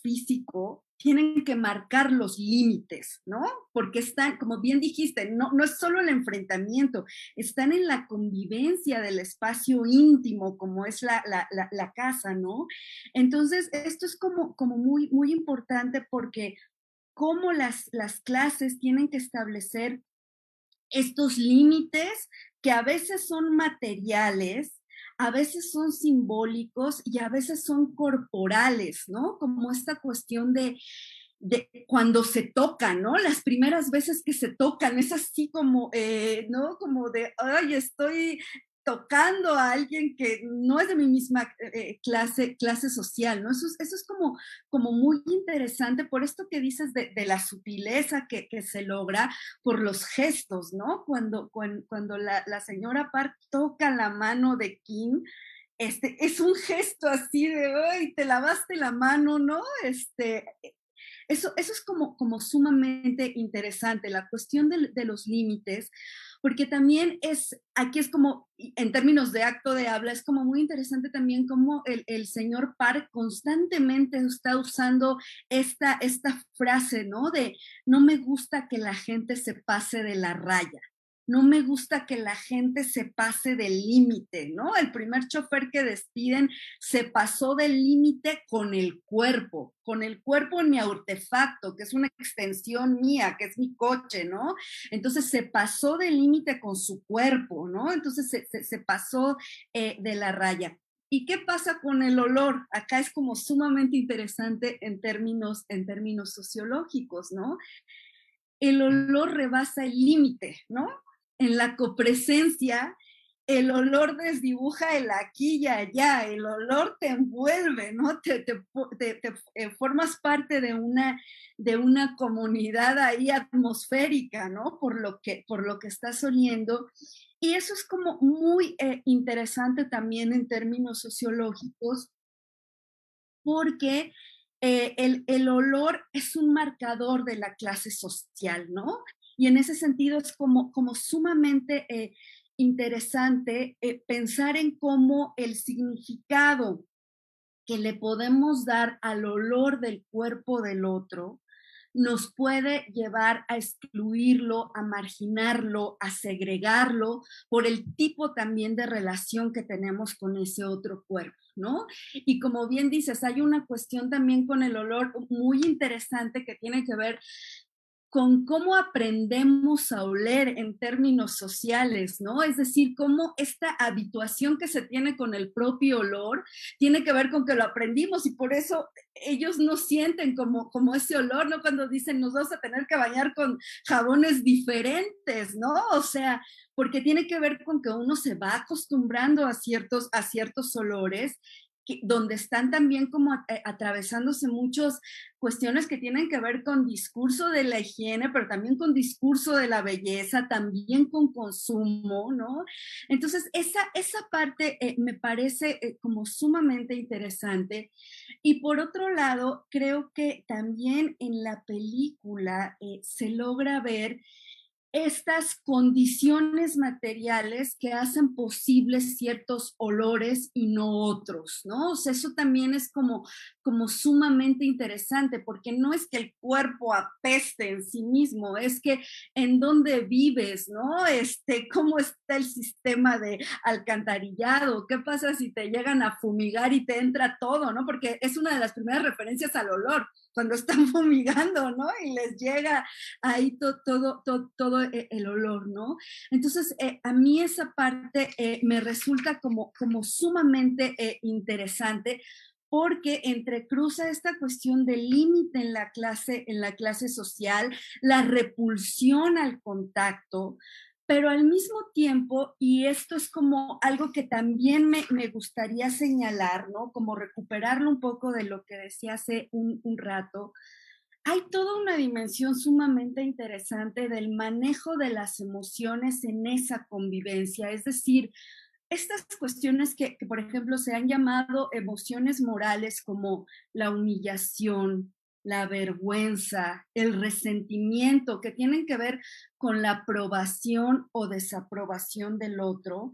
físico, tienen que marcar los límites, ¿no? Porque están, como bien dijiste, no es solo el enfrentamiento, están en la convivencia del espacio íntimo, como es la casa, ¿no? Entonces, esto es como muy importante porque cómo las clases tienen que establecer estos límites que a veces son materiales, a veces son simbólicos y a veces son corporales, ¿no? Como esta cuestión de cuando se tocan, ¿no? Las primeras veces que se tocan, es así como, ¿no? Como de, ay, estoy tocando a alguien que no es de mi misma clase social, ¿no? Eso es como muy interesante por esto que dices de la sutileza que se logra por los gestos, ¿no? Cuando la señora Park toca la mano de Kim, es un gesto así de, ay, te lavaste la mano, ¿no? Eso es como sumamente interesante, la cuestión de los límites, porque también aquí es como, en términos de acto de habla, es como muy interesante también cómo el señor Park constantemente está usando esta frase, ¿no? De no me gusta que la gente se pase de la raya. No me gusta que la gente se pase del límite, ¿no? El primer chofer que despiden se pasó del límite con el cuerpo en mi artefacto, que es una extensión mía, que es mi coche, ¿no? Entonces se pasó del límite con su cuerpo, ¿no? Entonces se pasó de la raya. ¿Y qué pasa con el olor? Acá es como sumamente interesante en términos sociológicos, ¿no? El olor rebasa el límite, ¿no? En la copresencia, el olor desdibuja el aquí y allá, el olor te envuelve, ¿no? Formas parte de una comunidad ahí atmosférica, ¿no? Por lo que estás oliendo. Y eso es como muy interesante también en términos sociológicos, porque el olor es un marcador de la clase social, ¿no? Y en ese sentido es como sumamente interesante pensar en cómo el significado que le podemos dar al olor del cuerpo del otro nos puede llevar a excluirlo, a marginarlo, a segregarlo por el tipo también de relación que tenemos con ese otro cuerpo, ¿no? Y como bien dices, hay una cuestión también con el olor muy interesante que tiene que ver con cómo aprendemos a oler en términos sociales, ¿no? Es decir, cómo esta habituación que se tiene con el propio olor tiene que ver con que lo aprendimos y por eso ellos no sienten como ese olor, ¿no? Cuando dicen nos vamos a tener que bañar con jabones diferentes, ¿no? O sea, porque tiene que ver con que uno se va acostumbrando a ciertos olores donde están también como atravesándose muchas cuestiones que tienen que ver con discurso de la higiene, pero también con discurso de la belleza, también con consumo, ¿no? Entonces, esa parte me parece como sumamente interesante. Y por otro lado, creo que también en la película se logra ver estas condiciones materiales que hacen posibles ciertos olores y no otros, ¿no? O sea, eso también es como sumamente interesante, porque no es que el cuerpo apeste en sí mismo, es que en dónde vives, ¿no? Cómo está el sistema de alcantarillado, qué pasa si te llegan a fumigar y te entra todo, ¿no? Porque es una de las primeras referencias al olor, cuando están fumigando, ¿no? Y les llega ahí todo el olor, ¿no? Entonces, a mí esa parte me resulta como sumamente interesante porque entrecruza esta cuestión del límite en la clase social, la repulsión al contacto, pero al mismo tiempo, y esto es como algo que también me gustaría señalar, ¿no? Como recuperarlo un poco de lo que decía hace un rato, hay toda una dimensión sumamente interesante del manejo de las emociones en esa convivencia, es decir, estas cuestiones que, por ejemplo, se han llamado emociones morales como la humillación, la vergüenza, el resentimiento, que tienen que ver con la aprobación o desaprobación del otro,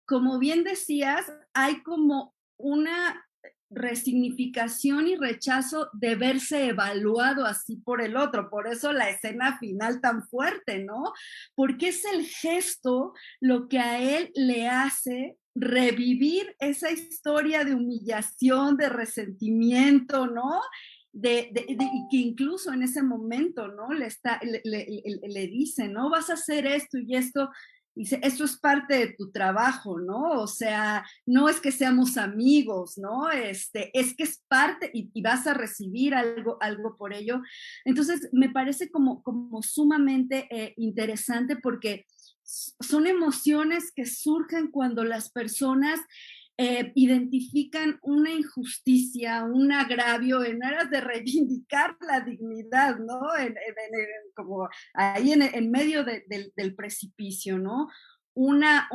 como bien decías, hay como una resignificación y rechazo de verse evaluado así por el otro. Por eso la escena final tan fuerte, ¿no? Porque es el gesto lo que a él le hace revivir esa historia de humillación, de resentimiento, ¿no? Y que incluso en ese momento, ¿no? Le dice, ¿no? Vas a hacer esto y esto. Dice, esto es parte de tu trabajo, ¿no? O sea, no es que seamos amigos, ¿no? Es que es parte y vas a recibir algo por ello. Entonces, me parece como sumamente interesante porque son emociones que surgen cuando las personas identifican una injusticia, un agravio en aras de reivindicar la dignidad, ¿no? Como ahí en medio del precipicio, ¿no? Una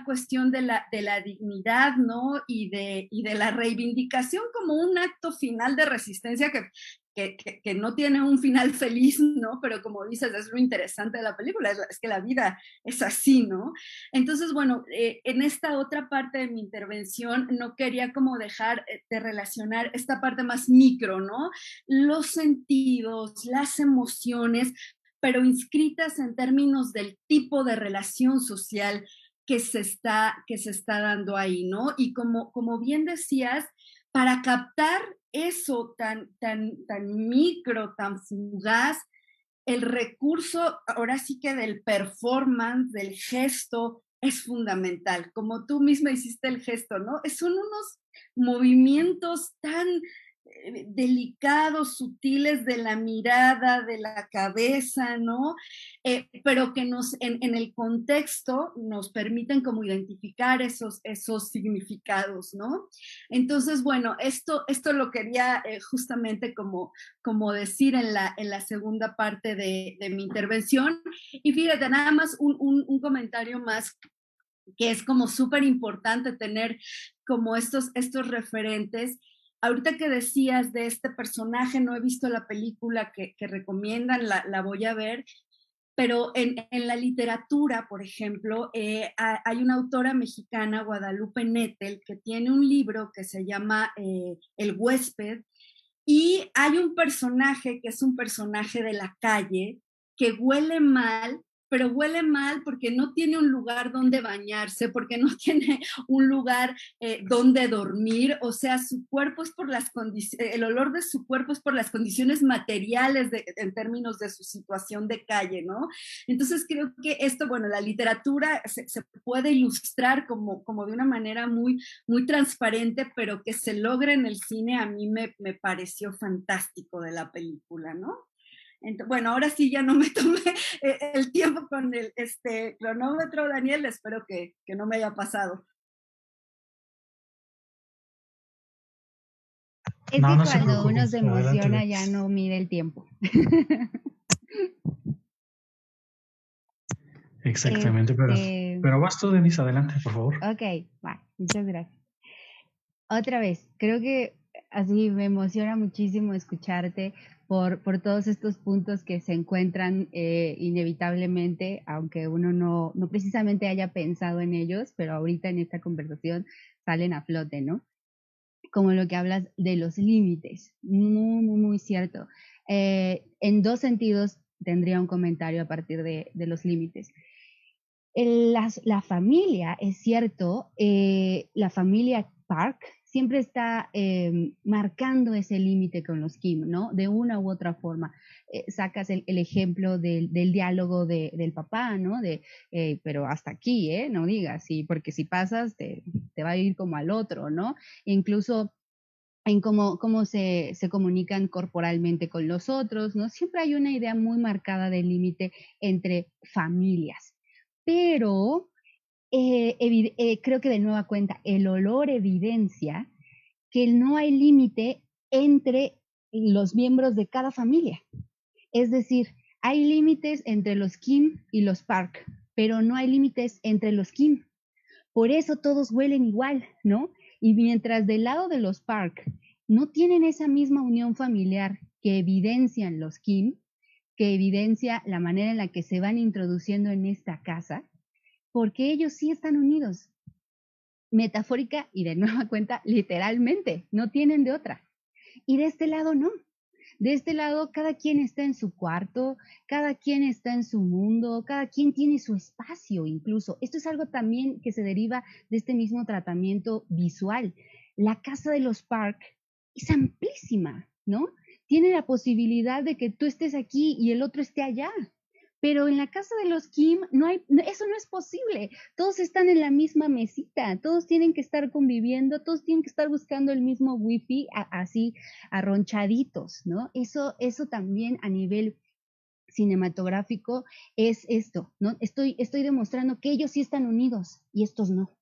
cuestión de la dignidad, ¿no? Y de la reivindicación como un acto final de resistencia que no tiene un final feliz, ¿no? Pero como dices, es lo interesante de la película, es que la vida es así, ¿no? Entonces, bueno, en esta otra parte de mi intervención no quería como dejar de relacionar esta parte más micro, ¿no? Los sentidos, las emociones, pero inscritas en términos del tipo de relación social que se está dando ahí, ¿no? Y como bien decías, para captar eso tan micro, tan fugaz, el recurso, ahora sí que del performance, del gesto, es fundamental. Como tú misma hiciste el gesto, ¿no? Son unos movimientos tan delicados, sutiles de la mirada, de la cabeza, ¿no? Pero que en el contexto nos permiten como identificar esos significados, ¿no? Entonces, bueno, esto lo quería justamente como decir en la segunda parte de mi intervención. Y fíjate, nada más un comentario más que es como súper importante tener como estos referentes. Ahorita que decías de este personaje, no he visto la película que recomiendan, la voy a ver, pero en la literatura, por ejemplo, hay una autora mexicana, Guadalupe Nettel, que tiene un libro que se llama El huésped, y hay un personaje que es un personaje de la calle que huele mal, pero huele mal porque no tiene un lugar donde bañarse, porque no tiene un lugar donde dormir, o sea, su cuerpo es por las condiciones, el olor de su cuerpo es por las condiciones materiales en términos de su situación de calle, ¿no? Entonces creo que esto, bueno, la literatura se puede ilustrar como de una manera muy transparente, pero que se logra en el cine, a mí me pareció fantástico de la película, ¿no? Entonces, bueno, ahora sí ya no me tomé el tiempo con el cronómetro, Daniel, espero que no me haya pasado. Es No, que no se cuando uno preocupe. se Adelante, emociona Beatriz. ya no mide el tiempo. Exactamente, Este, pero vas tú, Denise, adelante, por favor. ok, va, muchas gracias. Otra vez, creo que así me emociona muchísimo escucharte por todos estos puntos que se encuentran inevitablemente, aunque uno no precisamente haya pensado en ellos, pero ahorita en esta conversación salen a flote, ¿no? Como lo que hablas de los límites, muy cierto. En dos sentidos tendría un comentario a partir de los límites. La familia, es cierto, la familia Park siempre está marcando ese límite con los Kim, ¿no? De una u otra forma. Sacas el ejemplo del diálogo del papá, ¿no? Pero hasta aquí, ¿eh? No digas, sí, porque si pasas te va a ir como al otro, ¿no? Incluso en cómo se comunican corporalmente con los otros, ¿no? Siempre hay una idea muy marcada del límite entre familias. Pero creo que de nueva cuenta, el olor evidencia que no hay límite entre los miembros de cada familia. Es decir, hay límites entre los Kim y los Park, pero no hay límites entre los Kim. Por eso todos huelen igual, ¿no? Y mientras del lado de los Park no tienen esa misma unión familiar que evidencian los Kim, que evidencia la manera en la que se van introduciendo en esta casa, porque ellos sí están unidos, metafórica y de nueva cuenta, literalmente, no tienen de otra. Y de este lado no. De este lado, cada quien está en su cuarto, cada quien está en su mundo, cada quien tiene su espacio incluso. Esto es algo también que se deriva de este mismo tratamiento visual. La casa de los Park es amplísima, ¿no? Tiene la posibilidad de que tú estés aquí y el otro esté allá. Pero en la casa de los Kim eso no es posible. Todos están en la misma mesita, todos tienen que estar conviviendo, todos tienen que estar buscando el mismo wifi así arronchaditos, ¿no? Eso también a nivel cinematográfico es esto, ¿no? Estoy demostrando que ellos sí están unidos y estos no.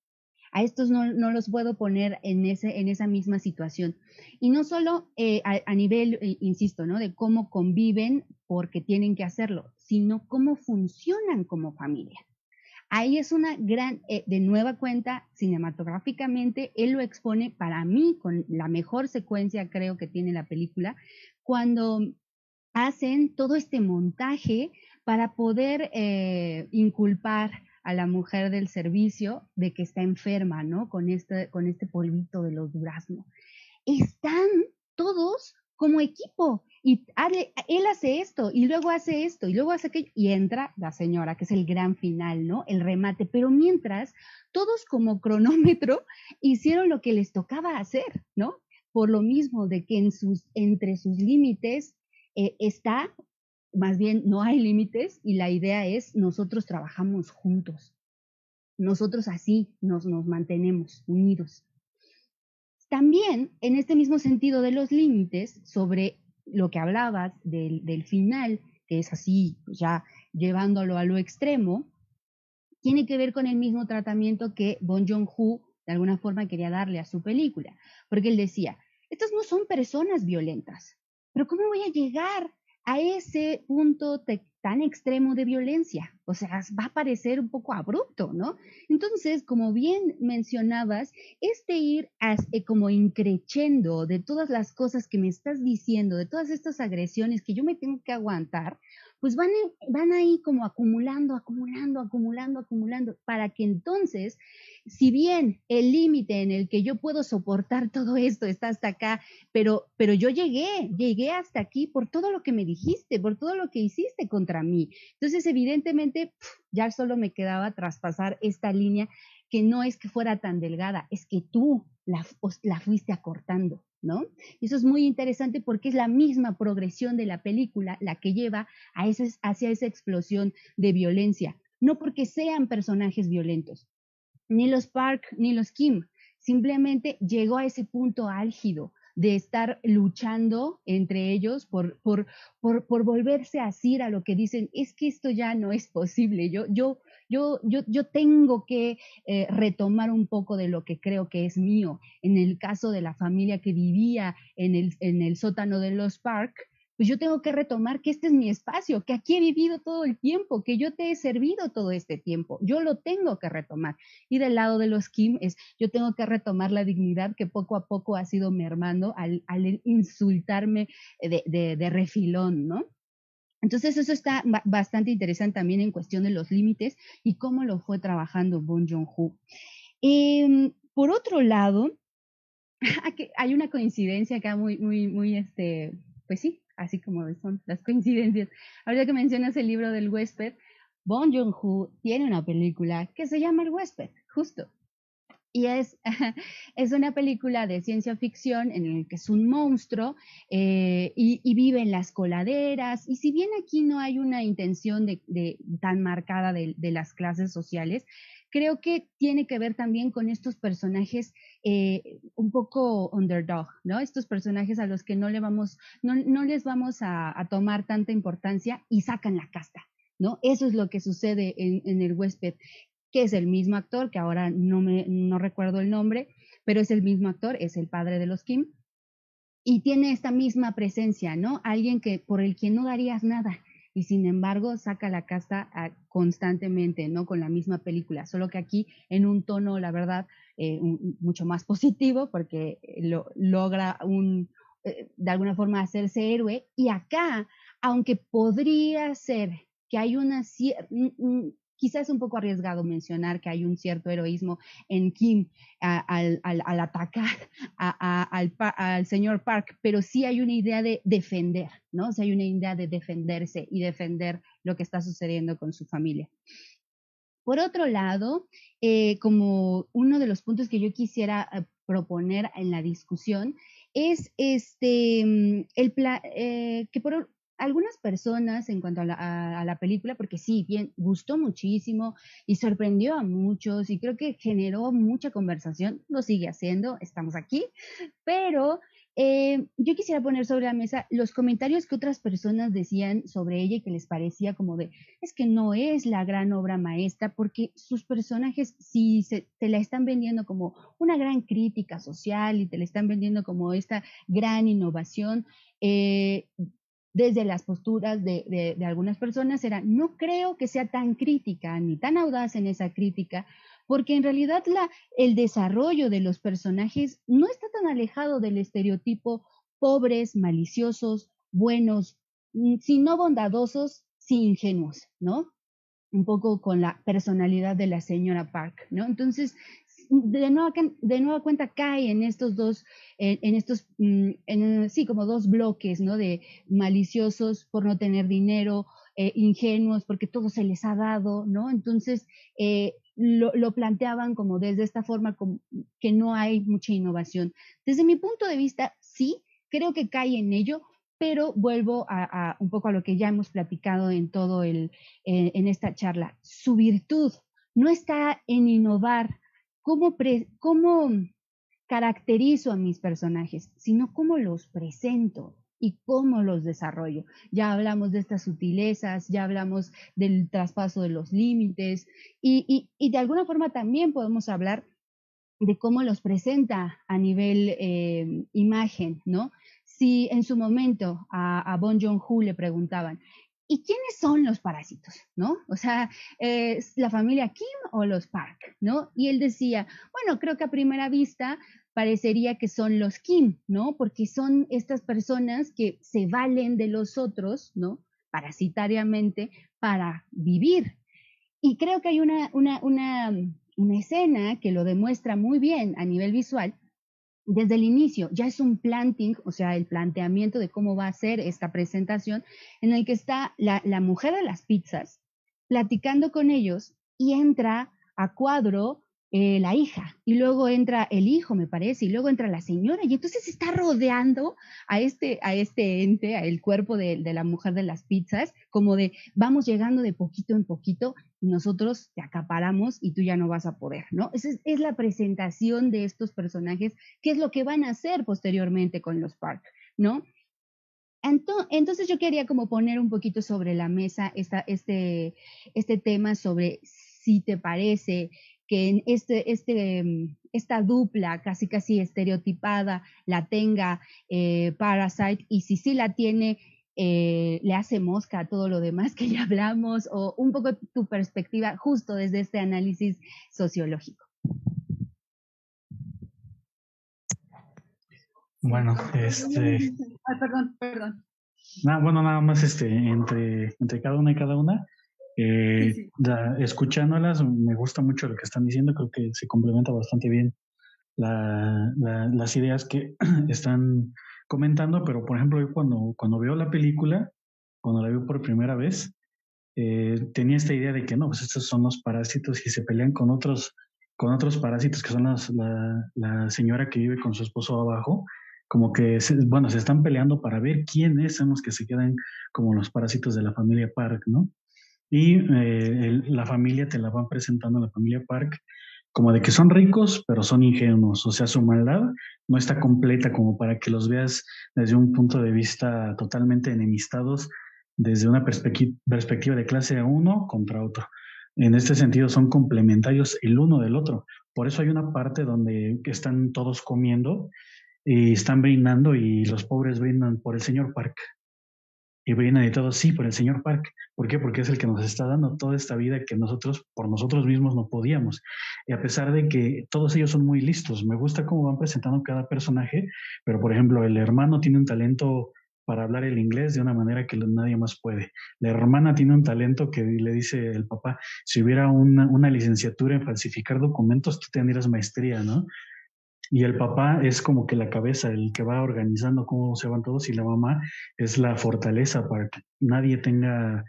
A estos no los puedo poner en esa misma situación. Y no solo a nivel, insisto, ¿no? De cómo conviven porque tienen que hacerlo, sino cómo funcionan como familia. Ahí es una gran, de nueva cuenta, cinematográficamente, él lo expone para mí con la mejor secuencia, creo que tiene la película, cuando hacen todo este montaje para poder inculpar a la mujer del servicio de que está enferma, ¿no? Con este polvito de los duraznos. Están todos como equipo y él hace esto y luego hace esto y luego hace aquello y entra la señora, que es el gran final, ¿no? El remate. Pero mientras, todos como cronómetro hicieron lo que les tocaba hacer, ¿no? Por lo mismo de que entre sus límites está, más bien no hay límites y la idea es nosotros trabajamos juntos. Nosotros así nos mantenemos unidos. También, en este mismo sentido de los límites, sobre lo que hablabas del final, que es así, ya llevándolo a lo extremo, tiene que ver con el mismo tratamiento que Bong Joon-ho de alguna forma quería darle a su película, porque él decía, estas no son personas violentas, pero ¿cómo voy a llegar a ese punto tan extremo de violencia? O sea, va a parecer un poco abrupto, ¿no? Entonces, como bien mencionabas, ir como increchendo de todas las cosas que me estás diciendo, de todas estas agresiones que yo me tengo que aguantar, pues van ahí como acumulando, para que entonces, si bien el límite en el que yo puedo soportar todo esto está hasta acá, pero yo llegué hasta aquí por todo lo que me dijiste, por todo lo que hiciste contra mí. Entonces, evidentemente, ya solo me quedaba traspasar esta línea que no es que fuera tan delgada, es que tú la fuiste acortando, ¿no? Y eso es muy interesante porque es la misma progresión de la película la que lleva hacia esa explosión de violencia. No porque sean personajes violentos, ni los Park ni los Kim, simplemente llegó a ese punto álgido de estar luchando entre ellos por volverse a decir a lo que dicen, es que esto ya no es posible, yo yo tengo que retomar un poco de lo que creo que es mío. En el caso de la familia que vivía en el sótano de los Park, pues yo tengo que retomar que este es mi espacio, que aquí he vivido todo el tiempo, que yo te he servido todo este tiempo. Yo lo tengo que retomar. Y del lado de los Kim yo tengo que retomar la dignidad que poco a poco ha sido mermando al insultarme de refilón, ¿no? Entonces eso está bastante interesante también en cuestión de los límites y cómo lo fue trabajando Bong Joon-ho. Por otro lado, hay una coincidencia acá muy, pues sí, así como son las coincidencias. Ahorita que mencionas el libro del huésped, Bong Joon-ho tiene una película que se llama El huésped, justo. Y es una película de ciencia ficción en la que es un monstruo y vive en las coladeras. Y si bien aquí no hay una intención tan marcada de las clases sociales, creo que tiene que ver también con estos personajes un poco underdog, ¿no? Estos personajes a los que no les vamos a tomar tanta importancia y sacan la casta, ¿no? Eso es lo que sucede en El huésped, que es el mismo actor, que ahora no recuerdo el nombre, pero es el mismo actor, es el padre de los Kim, y tiene esta misma presencia, ¿no? Alguien por el que no darías nada, y sin embargo saca la casta constantemente, ¿no? Con la misma película, solo que aquí en un tono, la verdad, mucho más positivo, porque logra de alguna forma hacerse héroe, y acá, aunque podría ser que hay quizás es un poco arriesgado mencionar que hay un cierto heroísmo en Kim al atacar al señor Park, pero sí hay una idea de defender, ¿no? O sea, hay una idea de defenderse y defender lo que está sucediendo con su familia. Por otro lado, como uno de los puntos que yo quisiera proponer en la discusión es que por algunas personas en cuanto a la película, porque sí, bien, gustó muchísimo y sorprendió a muchos y creo que generó mucha conversación, lo sigue haciendo, estamos aquí, pero yo quisiera poner sobre la mesa los comentarios que otras personas decían sobre ella y que les parecía como es que no es la gran obra maestra porque sus personajes sí te la están vendiendo como una gran crítica social y te la están vendiendo como esta gran innovación. Desde las posturas de algunas personas era, no creo que sea tan crítica ni tan audaz en esa crítica, porque en realidad el desarrollo de los personajes no está tan alejado del estereotipo pobres, maliciosos, buenos, si no bondadosos, sí ingenuos, ¿no? Un poco con la personalidad de la señora Park, ¿no? Entonces, de nueva cuenta cae en estos dos, sí, como dos bloques, ¿no? De maliciosos por no tener dinero, ingenuos porque todo se les ha dado, ¿no? Entonces, lo planteaban como desde esta forma, como que no hay mucha innovación. Desde mi punto de vista, sí, creo que cae en ello, pero vuelvo a un poco a lo que ya hemos platicado en todo en esta charla. Su virtud no está en innovar cómo caracterizo a mis personajes, sino cómo los presento y cómo los desarrollo. Ya hablamos de estas sutilezas, ya hablamos del traspaso de los límites y de alguna forma también podemos hablar de cómo los presenta a nivel imagen, ¿no? Si en su momento a Bong Joon-ho le preguntaban, ¿y quiénes son los parásitos? ¿No? O sea, ¿es la familia Kim o los Park? ¿No? Y él decía, bueno, creo que a primera vista parecería que son los Kim, ¿no? Porque son estas personas que se valen de los otros, ¿no? Parasitariamente para vivir. Y creo que hay una escena que lo demuestra muy bien a nivel visual. Desde el inicio ya es un planting, o sea, el planteamiento de cómo va a ser esta presentación, en el que está la mujer de las pizzas platicando con ellos y entra a cuadro la hija, y luego entra el hijo, me parece, y luego entra la señora, y entonces está rodeando a este ente, al cuerpo de la mujer de las pizzas, como de vamos llegando de poquito en poquito, y nosotros te acaparamos y tú ya no vas a poder, ¿no? Esa es la presentación de estos personajes, que es lo que van a hacer posteriormente con los Park, ¿no? Entonces yo quería como poner un poquito sobre la mesa este tema sobre si te parece que en esta dupla casi estereotipada la tenga Parasite, y si sí la tiene, le hace mosca a todo lo demás que ya hablamos, o un poco tu perspectiva justo desde este análisis sociológico. Bueno, perdón. Nada más entre cada una y cada una. Sí. Escuchándolas, me gusta mucho lo que están diciendo, creo que se complementa bastante bien las ideas que están comentando, pero por ejemplo, yo cuando veo la película, cuando la veo por primera vez, tenía esta idea de que no, pues estos son los parásitos y se pelean con otros parásitos que son la señora que vive con su esposo abajo, como que, se están peleando para ver quiénes son los que se quedan como los parásitos de la familia Park, ¿no? Y la familia te la van presentando, la familia Park, como de que son ricos, pero son ingenuos, o sea, su maldad no está completa como para que los veas desde un punto de vista totalmente enemistados, desde una perspectiva de clase uno contra otro. En este sentido, son complementarios el uno del otro. Por eso hay una parte donde están todos comiendo y están brindando y los pobres brindan por el señor Park. Y brindan y todo, sí, por el señor Park. ¿Por qué? Porque es el que nos está dando toda esta vida que nosotros, por nosotros mismos, no podíamos. Y a pesar de que todos ellos son muy listos, me gusta cómo van presentando cada personaje, pero por ejemplo, el hermano tiene un talento para hablar el inglés de una manera que nadie más puede. La hermana tiene un talento que le dice el papá, si hubiera una licenciatura en falsificar documentos, tú tendrías maestría, ¿no? Y el papá es como que la cabeza, el que va organizando cómo se van todos, y la mamá es la fortaleza para que nadie tenga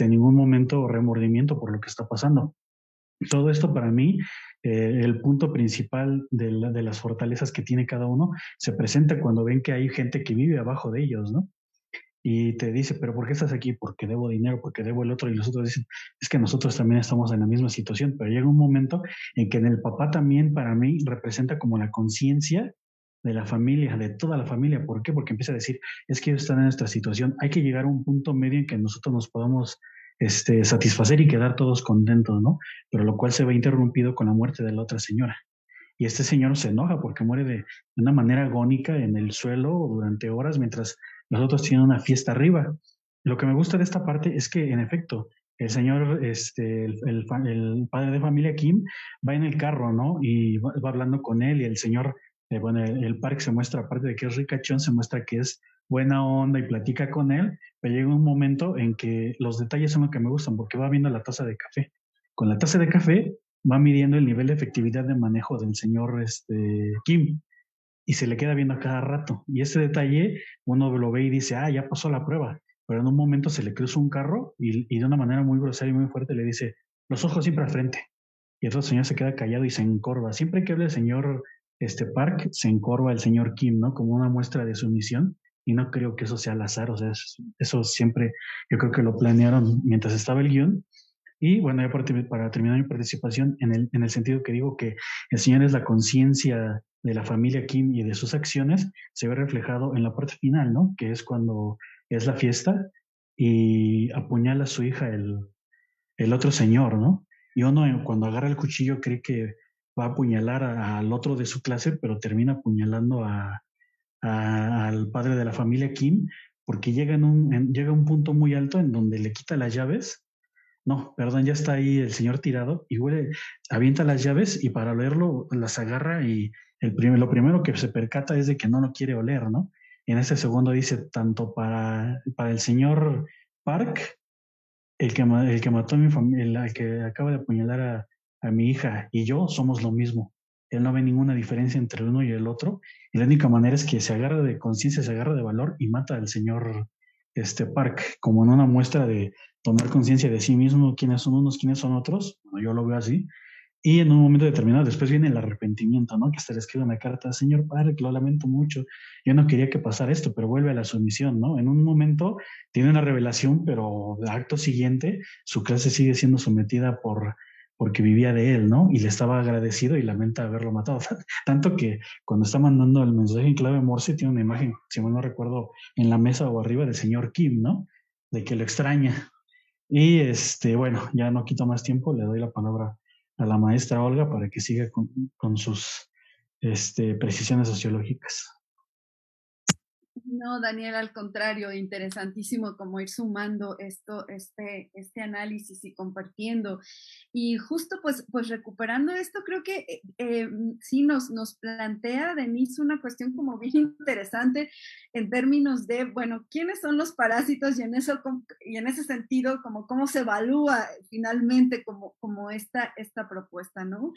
ningún momento remordimiento por lo que está pasando. Todo esto para mí, el punto principal de las fortalezas que tiene cada uno, se presenta cuando ven que hay gente que vive abajo de ellos, ¿no? Y te dice, pero ¿por qué estás aquí? Porque debo dinero, porque debo el otro. Y los otros dicen, es que nosotros también estamos en la misma situación. Pero llega un momento en que en el papá también para mí representa como la conciencia de la familia, de toda la familia. ¿Por qué? Porque empieza a decir, es que ellos están en nuestra situación. Hay que llegar a un punto medio en que nosotros nos podamos satisfacer y quedar todos contentos, ¿no? Pero lo cual se ve interrumpido con la muerte de la otra señora. Y este señor se enoja porque muere de una manera agónica en el suelo durante horas mientras los otros tienen una fiesta arriba. Lo que me gusta de esta parte es que, en efecto, el señor, el padre de familia Kim, va en el carro, ¿no? Y va hablando con él y el señor, el Park se muestra, aparte de que es ricachón, se muestra que es buena onda y platica con él, pero llega un momento en que los detalles son lo que me gustan porque va viendo la taza de café. Con la taza de café va midiendo el nivel de efectividad de manejo del señor Kim y se le queda viendo a cada rato. Y ese detalle uno lo ve y dice, ya pasó la prueba. Pero en un momento se le cruza un carro y de una manera muy grosera y muy fuerte le dice, los ojos siempre al frente. Y el otro señor se queda callado y se encorva. Siempre que habla el señor Park, se encorva el señor Kim, ¿no? Como una muestra de sumisión. Y no creo que eso sea al azar. O sea, eso siempre, yo creo que lo planearon mientras estaba el guión. Y bueno, ya para terminar mi participación, en el sentido que digo que el Señor es la conciencia de la familia Kim y de sus acciones, se ve reflejado en la parte final, ¿no? Que es cuando es la fiesta y apuñala a su hija el otro señor, ¿no? Y uno cuando agarra el cuchillo cree que va a apuñalar al otro de su clase, pero termina apuñalando al padre de la familia Kim, porque llega llega a un punto muy alto en donde le quita las llaves. No, perdón, ya está ahí el señor tirado y avienta las llaves y para olerlo las agarra y lo primero que se percata es de que no lo quiere oler, ¿no? Y en ese segundo dice, tanto para el señor Park, el que mató a mi familia, el que acaba de apuñalar a mi hija y yo somos lo mismo. Él no ve ninguna diferencia entre el uno y el otro y la única manera es que se agarra de conciencia, se agarra de valor y mata al señor Park, como en una muestra de tomar conciencia de sí mismo, quiénes son unos, quiénes son otros. Bueno, yo lo veo así. Y en un momento determinado, después viene el arrepentimiento, ¿no? Que hasta le escribe una carta, señor Park, lo lamento mucho, yo no quería que pasara esto, pero vuelve a la sumisión, ¿no? En un momento tiene una revelación, pero de acto siguiente, su clase sigue siendo sometida porque vivía de él, ¿no? Y le estaba agradecido y lamenta haberlo matado. Tanto que cuando está mandando el mensaje en clave Morse, tiene una imagen, si mal no recuerdo, en la mesa o arriba del señor Kim, ¿no? De que lo extraña. Y bueno, ya no quito más tiempo, le doy la palabra a la maestra Olga para que siga con sus precisiones sociológicas. No, Daniel, al contrario, interesantísimo como ir sumando este análisis y compartiendo. Y justo pues recuperando esto, creo que sí nos plantea, Denise, una cuestión como bien interesante en términos de, bueno, ¿quiénes son los parásitos? Y en ese sentido, como cómo se evalúa finalmente como esta propuesta, ¿no?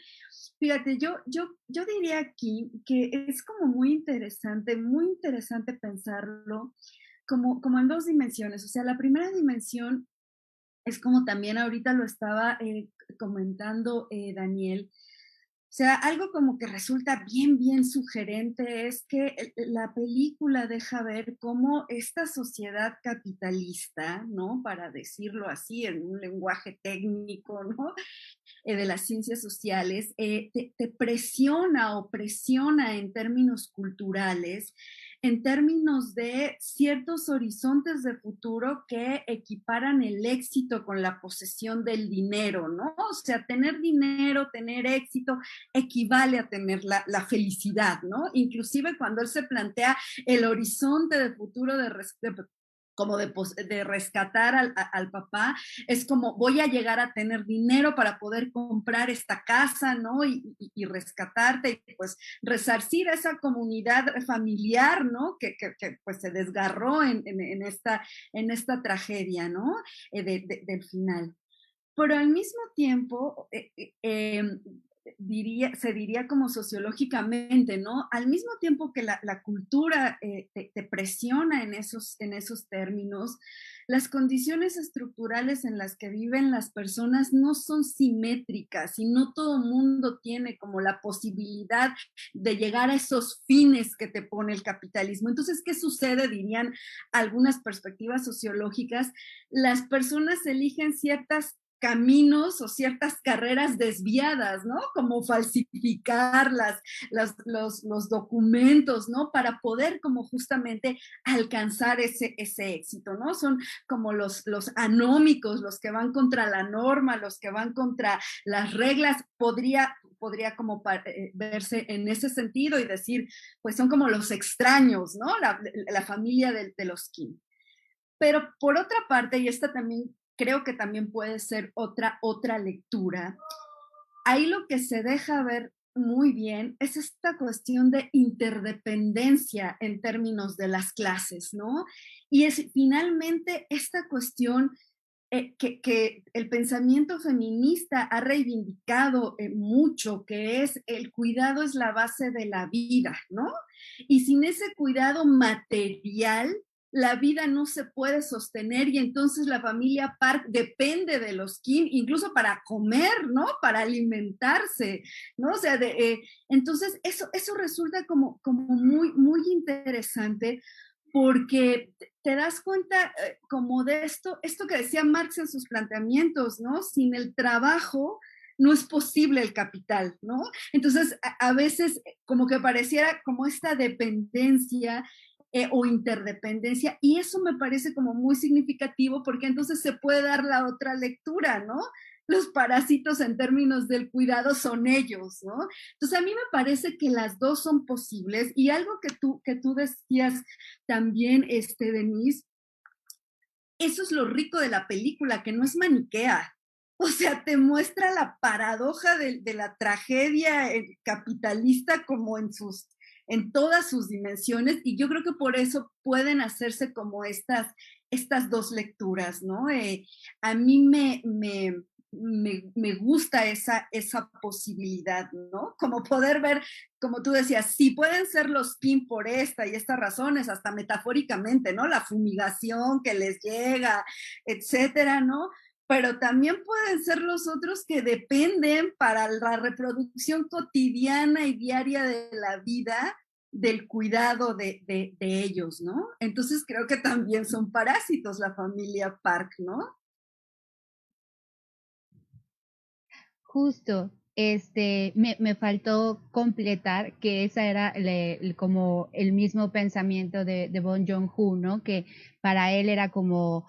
Fíjate, yo diría aquí que es como muy interesante pensarlo como en dos dimensiones. O sea, la primera dimensión es como también ahorita lo estaba comentando Daniel. O sea, algo como que resulta bien sugerente es que la película deja ver cómo esta sociedad capitalista, ¿no? Para decirlo así, en un lenguaje técnico, ¿no? De las ciencias sociales, te presiona o presiona en términos culturales, en términos de ciertos horizontes de futuro que equiparan el éxito con la posesión del dinero, ¿no? O sea, tener dinero, tener éxito, equivale a tener la felicidad, ¿no? Inclusive cuando él se plantea el horizonte de futuro como de rescatar al papá, es como voy a llegar a tener dinero para poder comprar esta casa, ¿no? Y rescatarte y pues resarcir a esa comunidad familiar, ¿no? Que pues se desgarró en esta tragedia, ¿no? Del final. Pero al mismo tiempo, se diría como sociológicamente, ¿no? Al mismo tiempo que la cultura te presiona en esos términos, las condiciones estructurales en las que viven las personas no son simétricas y no todo mundo tiene como la posibilidad de llegar a esos fines que te pone el capitalismo. Entonces, ¿qué sucede? Dirían algunas perspectivas sociológicas, las personas eligen ciertas caminos o ciertas carreras desviadas, ¿no? Como falsificar los documentos, ¿no? Para poder como justamente alcanzar ese éxito, ¿no? Son como los anómicos, los que van contra la norma, los que van contra las reglas, podría como verse en ese sentido y decir, pues son como los extraños, ¿no? La familia de los Kim. Pero por otra parte, y esta también creo que también puede ser otra lectura, ahí lo que se deja ver muy bien es esta cuestión de interdependencia en términos de las clases, ¿no? Y es finalmente esta cuestión que el pensamiento feminista ha reivindicado mucho, que es el cuidado es la base de la vida, ¿no? Y sin ese cuidado material, la vida no se puede sostener y entonces la familia Park depende de los Kim, incluso para comer, ¿no? Para alimentarse, ¿no? O sea, entonces eso resulta como muy interesante porque te das cuenta como de esto que decía Marx en sus planteamientos, ¿no? Sin el trabajo no es posible el capital, ¿no? Entonces, a veces como que pareciera como esta dependencia o interdependencia, y eso me parece como muy significativo porque entonces se puede dar la otra lectura, ¿no? Los parásitos en términos del cuidado son ellos, ¿no? Entonces a mí me parece que las dos son posibles y algo que tú decías también, Denise, eso es lo rico de la película, que no es maniquea. O sea, te muestra la paradoja de la tragedia capitalista como en todas sus dimensiones, y yo creo que por eso pueden hacerse como estas dos lecturas, ¿no? A mí me gusta esa posibilidad, ¿no? Como poder ver, como tú decías, sí pueden ser los Kim por esta y estas razones, hasta metafóricamente, ¿no? La fumigación que les llega, etcétera, ¿no? Pero también pueden ser los otros que dependen para la reproducción cotidiana y diaria de la vida del cuidado de ellos, ¿no? Entonces creo que también son parásitos la familia Park, ¿no? Justo, me faltó completar que esa era como el mismo pensamiento de Bong Joon-ho, ¿no? Que para él era como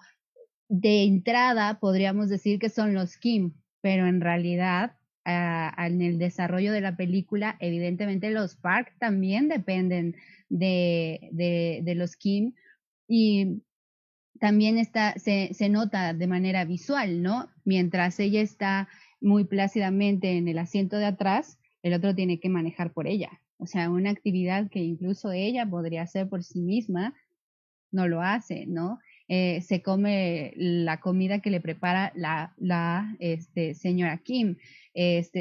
de entrada podríamos decir que son los Kim, pero en realidad en el desarrollo de la película, evidentemente los Park también dependen de los Kim y también se nota de manera visual, ¿no? Mientras ella está muy plácidamente en el asiento de atrás, el otro tiene que manejar por ella. O sea, una actividad que incluso ella podría hacer por sí misma, no lo hace, ¿no? Se come la comida que le prepara la señora Kim.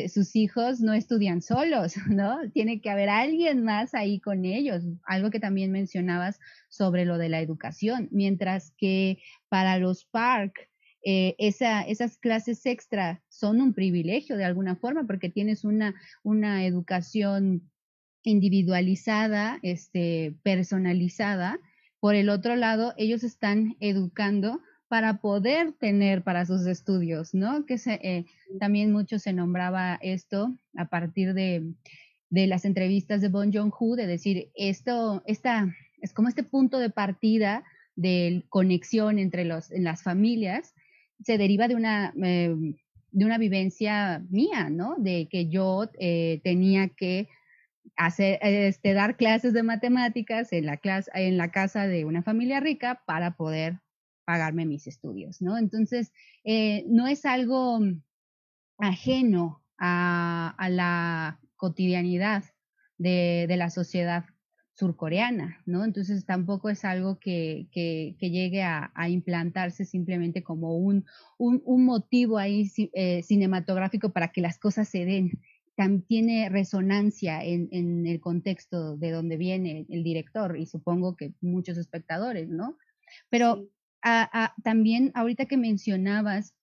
Sus hijos no estudian solos, ¿no? Tiene que haber alguien más ahí con ellos. Algo que también mencionabas sobre lo de la educación. Mientras que para los Park, esas clases extra son un privilegio de alguna forma porque tienes una educación individualizada, personalizada. Por el otro lado, ellos están educando para poder tener para sus estudios, ¿no? Que también mucho se nombraba esto a partir de las entrevistas de Bong Joon-ho, de decir, es como este punto de partida de conexión entre en las familias, se deriva de una vivencia mía, ¿no? De que yo tenía que dar clases de matemáticas en la casa de una familia rica para poder pagarme mis estudios, ¿no? Entonces, no es algo ajeno a la cotidianidad de la sociedad surcoreana, ¿no? Entonces tampoco es algo que llegue a implantarse simplemente como un motivo ahí cinematográfico para que las cosas se den. Tiene resonancia en el contexto de donde viene el director y supongo que muchos espectadores, ¿no? Pero sí. También ahorita que mencionabas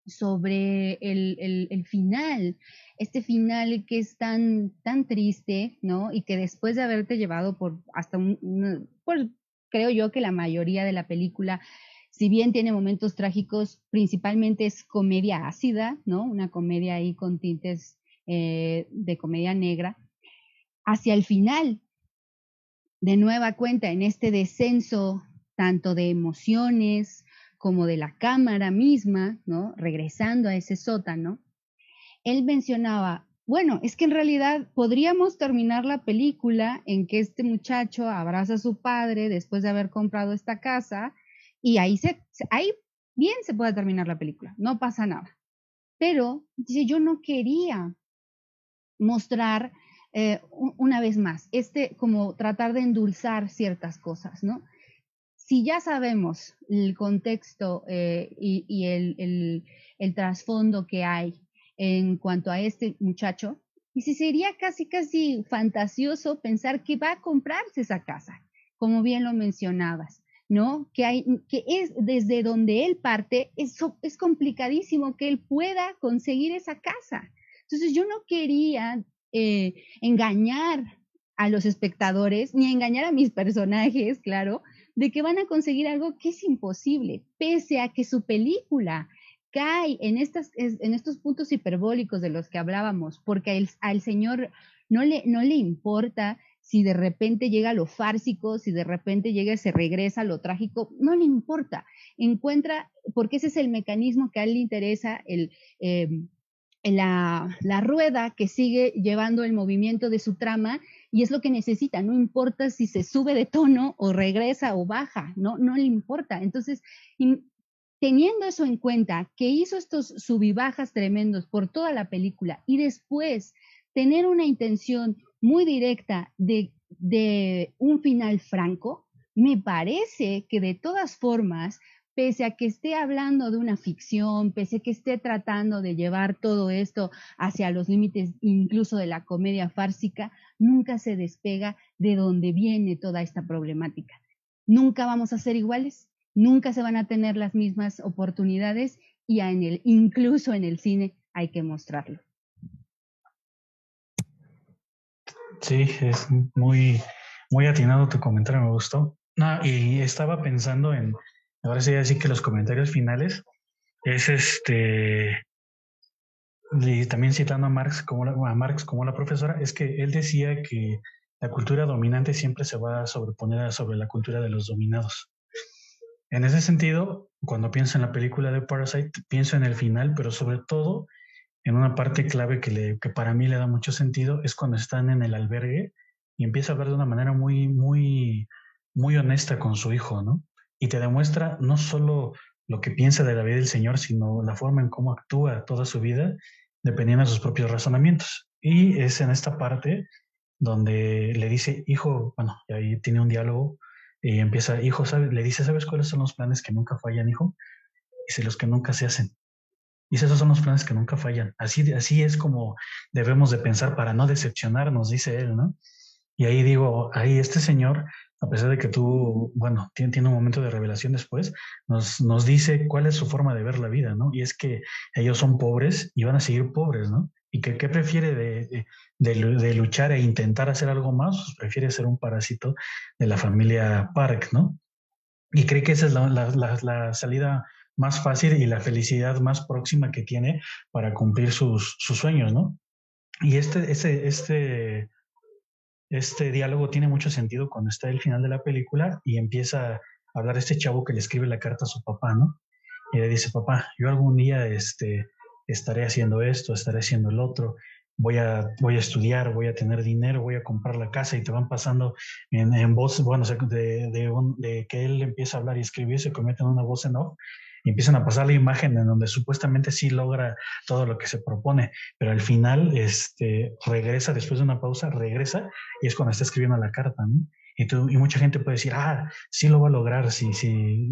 sobre el final, este final que es tan triste, ¿no? Y que después de haberte llevado por hasta creo yo que la mayoría de la película, si bien tiene momentos trágicos, principalmente es comedia ácida, ¿no? Una comedia ahí con tintes de comedia negra. Hacia el final, de nueva cuenta, en este descenso tanto de emociones como de la cámara misma, ¿no? Regresando a ese sótano, él mencionaba, bueno, es que en realidad podríamos terminar la película en que este muchacho abraza a su padre después de haber comprado esta casa y ahí bien se puede terminar la película, no pasa nada. Pero, dice, yo no quería mostrar una vez más, como tratar de endulzar ciertas cosas, ¿no? Si ya sabemos el contexto y el trasfondo que hay en cuanto a este muchacho, y si sería casi fantasioso pensar que va a comprarse esa casa, como bien lo mencionabas, ¿no? Que es desde donde él parte, es complicadísimo que él pueda conseguir esa casa. Entonces yo no quería engañar a los espectadores, ni engañar a mis personajes, claro, de que van a conseguir algo que es imposible, pese a que su película cae en estos puntos hiperbólicos de los que hablábamos, porque al señor no le importa si de repente llega lo fársico, si de repente se regresa a lo trágico, no le importa, encuentra, porque ese es el mecanismo que a él le interesa, la rueda que sigue llevando el movimiento de su trama y es lo que necesita, no importa si se sube de tono o regresa o baja, no le importa. Entonces, teniendo eso en cuenta, que hizo estos subibajas tremendos por toda la película y después tener una intención muy directa de un final franco, me parece que de todas formas, pese a que esté hablando de una ficción, pese a que esté tratando de llevar todo esto hacia los límites incluso de la comedia fársica, nunca se despega de donde viene toda esta problemática. Nunca vamos a ser iguales, nunca se van a tener las mismas oportunidades y incluso en el cine hay que mostrarlo. Sí, es muy atinado tu comentario, me gustó. No, y estaba pensando ahora sí, así que los comentarios finales es y también citando a Marx como la profesora, es que él decía que la cultura dominante siempre se va a sobreponer sobre la cultura de los dominados. En ese sentido, cuando pienso en la película de Parasite, pienso en el final, pero sobre todo en una parte clave que para mí le da mucho sentido, es cuando están en el albergue y empieza a hablar de una manera muy honesta con su hijo, ¿no? Y te demuestra no solo lo que piensa de la vida del señor, sino la forma en cómo actúa toda su vida, dependiendo de sus propios razonamientos. Y es en esta parte donde le dice, hijo, bueno, y ahí tiene un diálogo y empieza, hijo, le dice, ¿sabes cuáles son los planes que nunca fallan, hijo? Dice, los que nunca se hacen. Dice, esos son los planes que nunca fallan. Así es como debemos de pensar para no decepcionarnos, dice él, ¿no? Y ahí digo, ahí este señor, a pesar de que tú, bueno, tiene un momento de revelación después, nos dice cuál es su forma de ver la vida, ¿no? Y es que ellos son pobres y van a seguir pobres, ¿no? Y que qué prefiere de luchar e intentar hacer algo más, pues prefiere ser un parásito de la familia Park, ¿no? Y cree que esa es la salida más fácil y la felicidad más próxima que tiene para cumplir sus sueños, ¿no? Y este diálogo tiene mucho sentido cuando está el final de la película y empieza a hablar este chavo que le escribe la carta a su papá, ¿no? Y le dice, papá, yo algún día estaré haciendo esto, estaré haciendo el otro, voy a estudiar, voy a tener dinero, voy a comprar la casa y te van pasando en voz, bueno, o sea, de que él empieza a hablar y escribir, se convierte en una voz en off y empiezan a pasar la imagen en donde supuestamente sí logra todo lo que se propone, pero al final regresa, después de una pausa, regresa y es cuando está escribiendo la carta, ¿no? Y mucha gente puede decir, sí lo va a lograr, sí,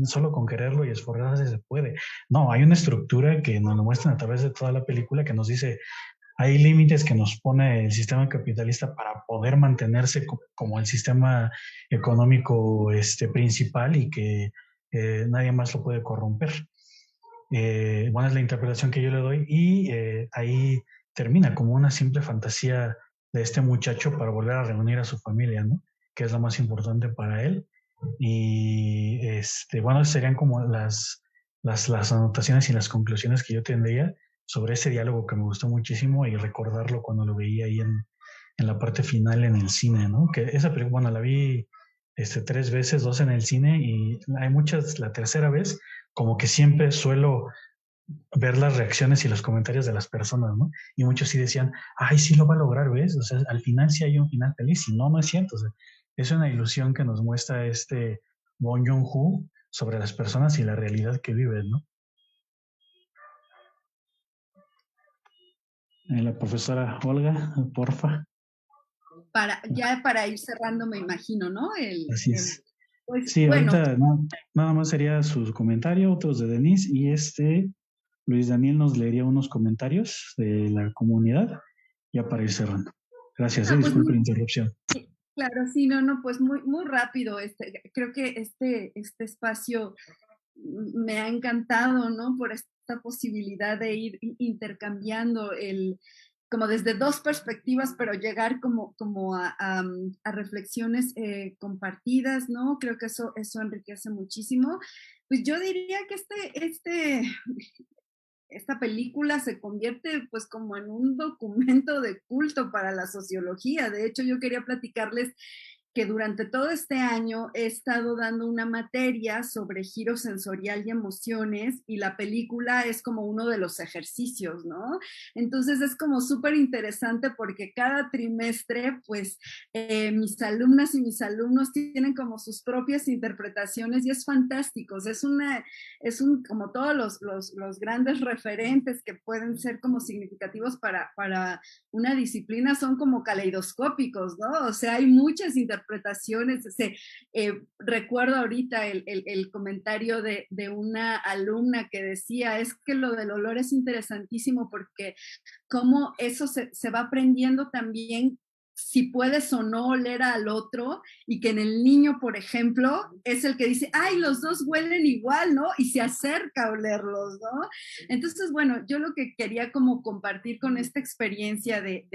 solo con quererlo y esforzarse se puede. No, hay una estructura que nos lo muestran a través de toda la película que nos dice, hay límites que nos pone el sistema capitalista para poder mantenerse como el sistema económico principal y que nadie más lo puede corromper. Bueno, es la interpretación que yo le doy y ahí termina como una simple fantasía de este muchacho para volver a reunir a su familia, ¿no? Que es lo más importante para él. Y bueno, serían como las anotaciones y las conclusiones que yo tendría sobre ese diálogo que me gustó muchísimo y recordarlo cuando lo veía ahí en la parte final en el cine, ¿no? Que esa película, bueno, la vi 3 veces, dos en el cine y hay muchas, la tercera vez, como que siempre suelo ver las reacciones y los comentarios de las personas, ¿no? Y muchos sí decían, ay, sí lo va a lograr, ¿ves? O sea, al final sí hay un final feliz, y no, no es cierto. O sea, es una ilusión que nos muestra Bong Joon-ho sobre las personas y la realidad que viven, ¿no? La profesora Olga, porfa. Ya para ir cerrando, me imagino, ¿no? Así es. Pues Sí, bueno. ahorita nada más sería su comentario, otros de Denise, y Luis Daniel nos leería unos comentarios de la comunidad ya para ir cerrando. Gracias, pues disculpe la interrupción. Sí, claro, sí, no, pues muy rápido. Creo que este espacio me ha encantado, ¿no? Por esta posibilidad de ir intercambiando como desde dos perspectivas, pero llegar como a reflexiones compartidas, ¿no? Creo que eso enriquece muchísimo. Pues yo diría que esta película se convierte pues como en un documento de culto para la sociología. De hecho, yo quería platicarles que durante todo este año he estado dando una materia sobre giro sensorial y emociones y la película es como uno de los ejercicios, ¿no? Entonces es como súper interesante porque cada trimestre, pues mis alumnas y mis alumnos tienen como sus propias interpretaciones y es fantástico. Como todos los grandes referentes que pueden ser como significativos para una disciplina son como caleidoscópicos, ¿no? O sea, hay muchas interpretaciones. Recuerdo ahorita el comentario de una alumna que decía, es que lo del olor es interesantísimo porque cómo eso se va aprendiendo también si puedes o no oler al otro y que en el niño, por ejemplo, es el que dice, ay, los dos huelen igual, ¿no? Y se acerca a olerlos, ¿no? Entonces, bueno, yo lo que quería como compartir con esta experiencia de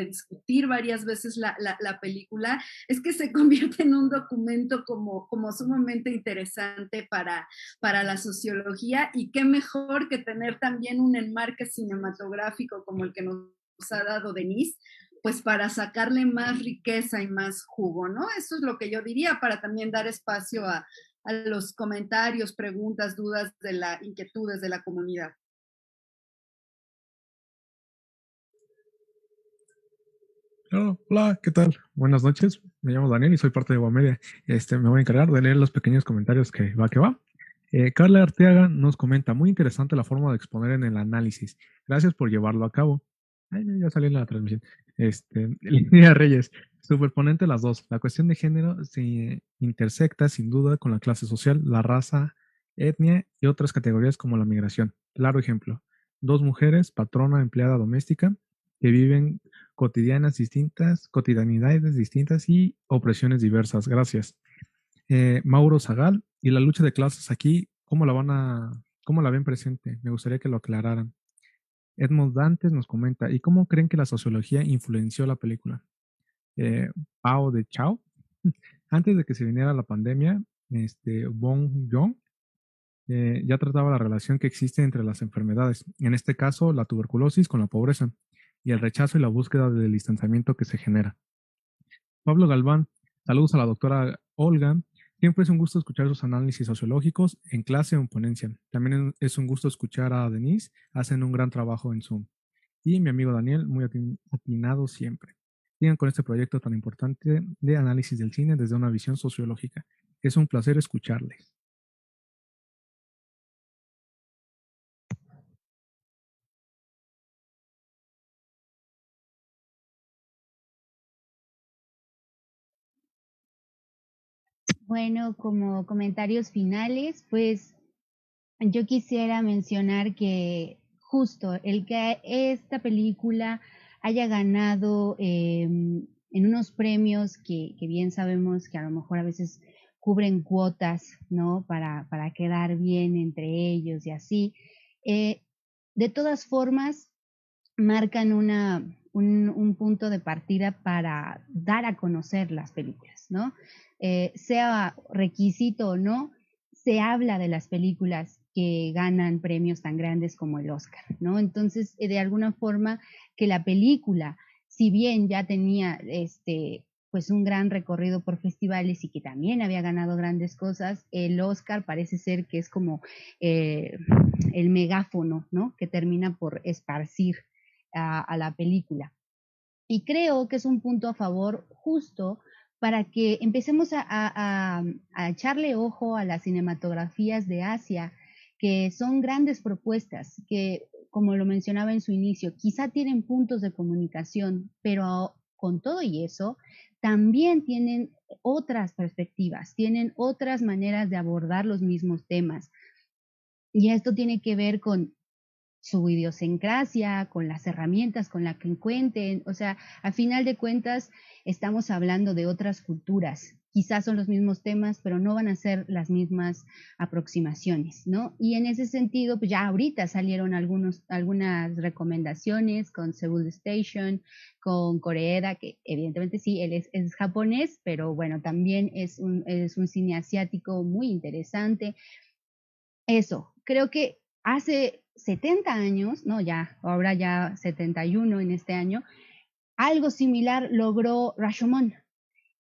discutir varias veces la película, es que se convierte en un documento como sumamente interesante para la sociología y qué mejor que tener también un enmarque cinematográfico como el que nos ha dado Denise, pues para sacarle más riqueza y más jugo, ¿no? Eso es lo que yo diría para también dar espacio a a los comentarios, preguntas, dudas, inquietudes de la comunidad. Claro, hola, ¿qué tal? Buenas noches, me llamo Daniel y soy parte de Guamedia. Me voy a encargar de leer los pequeños comentarios que va. Carla Arteaga nos comenta, muy interesante la forma de exponer en el análisis. Gracias por llevarlo a cabo. Ay, ya salió en la transmisión. Lidia Reyes, superponente las dos. La cuestión de género se intersecta sin duda con la clase social, la raza, etnia y otras categorías como la migración. Claro ejemplo, dos mujeres, patrona, empleada doméstica, que viven cotidianidades distintas y opresiones diversas. Gracias. Mauro Zagal, y la lucha de clases aquí, cómo la ven presente? Me gustaría que lo aclararan. Edmond Dantes nos comenta, ¿y cómo creen que la sociología influenció la película? Pao de Chao. Antes de que se viniera la pandemia, Bong Joon ya trataba la relación que existe entre las enfermedades, en este caso la tuberculosis con la pobreza, y el rechazo y la búsqueda del distanciamiento que se genera. Pablo Galván, saludos a la doctora Olga. Siempre es un gusto escuchar sus análisis sociológicos en clase o en ponencia. También es un gusto escuchar a Denise, hacen un gran trabajo en Zoom. Y mi amigo Daniel, muy atinado siempre. Sigan con este proyecto tan importante de análisis del cine desde una visión sociológica. Es un placer escucharles. Bueno, como comentarios finales, pues yo quisiera mencionar que justo el que esta película haya ganado en unos premios que bien sabemos que a lo mejor a veces cubren cuotas, ¿no? Para quedar bien entre ellos y así. eh, de todas formas, marcan un punto de partida para dar a conocer las películas, ¿no? Sea requisito o no, se habla de las películas que ganan premios tan grandes como el Oscar, ¿no? Entonces, de alguna forma, que la película, si bien ya tenía pues un gran recorrido por festivales y que también había ganado grandes cosas, el Oscar parece ser que es como el megáfono, ¿no? Que termina por esparcir a la película. Y creo que es un punto a favor justo para que empecemos a echarle ojo a las cinematografías de Asia, que son grandes propuestas, que como lo mencionaba en su inicio, quizá tienen puntos de comunicación, pero con todo y eso, también tienen otras perspectivas, tienen otras maneras de abordar los mismos temas. Y esto tiene que ver con su idiosincrasia, con las herramientas con las que cuenten. O sea, a final de cuentas, estamos hablando de otras culturas. Quizás son los mismos temas, pero no van a ser las mismas aproximaciones, ¿no? Y en ese sentido, pues ya ahorita salieron algunas recomendaciones con Seoul Station, con Koreeda, que evidentemente sí, él es japonés, pero bueno, también es un cine asiático muy interesante. Eso, creo que hace 70 años, no ya, ahora ya 71 en este año, algo similar logró Rashomon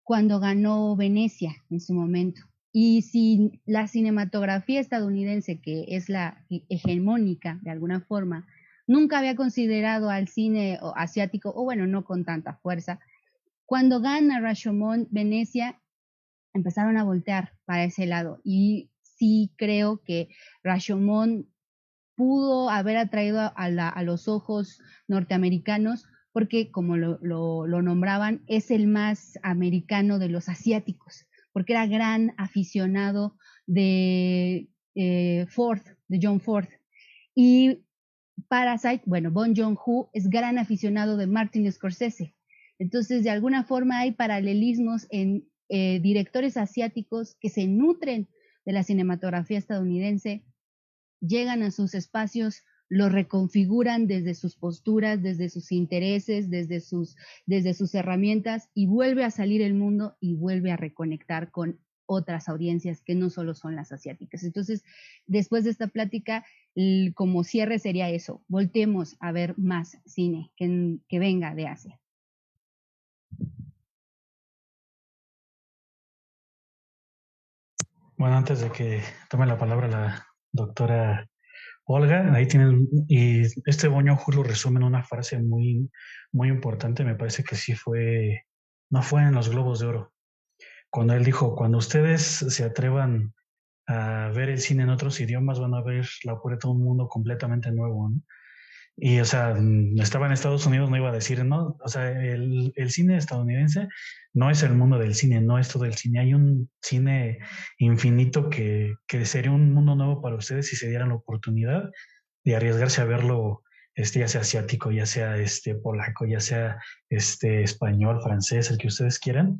cuando ganó Venecia en su momento. Y si la cinematografía estadounidense, que es la hegemónica de alguna forma, nunca había considerado al cine asiático, o bueno, no con tanta fuerza, cuando gana Rashomon Venecia, empezaron a voltear para ese lado. Y sí creo que Rashomon pudo haber atraído a los ojos norteamericanos porque, como lo nombraban, es el más americano de los asiáticos, porque era gran aficionado de Ford, de John Ford. Y Parasite, bueno, Bong Joon-ho es gran aficionado de Martin Scorsese. Entonces, de alguna forma hay paralelismos en directores asiáticos que se nutren de la cinematografía estadounidense, llegan a sus espacios, lo reconfiguran desde sus posturas, desde sus intereses, desde sus herramientas, y vuelve a salir el mundo y vuelve a reconectar con otras audiencias que no solo son las asiáticas. Entonces, después de esta plática, como cierre sería eso: voltemos a ver más cine que venga de Asia. Bueno, antes de que tome la palabra la doctora Olga, ahí tienen, y este Bong Joon-ho lo resume en una frase muy, muy importante, me parece que sí fue, no fue en los Globos de Oro, cuando él dijo, cuando ustedes se atrevan a ver el cine en otros idiomas, van a ver la puerta de un mundo completamente nuevo, ¿no? Y, o sea, estaba en Estados Unidos, no iba a decir, no, o sea, el cine estadounidense no es el mundo del cine, no es todo el cine. Hay un cine infinito que sería un mundo nuevo para ustedes si se dieran la oportunidad de arriesgarse a verlo, ya sea asiático, ya sea polaco, ya sea español, francés, el que ustedes quieran.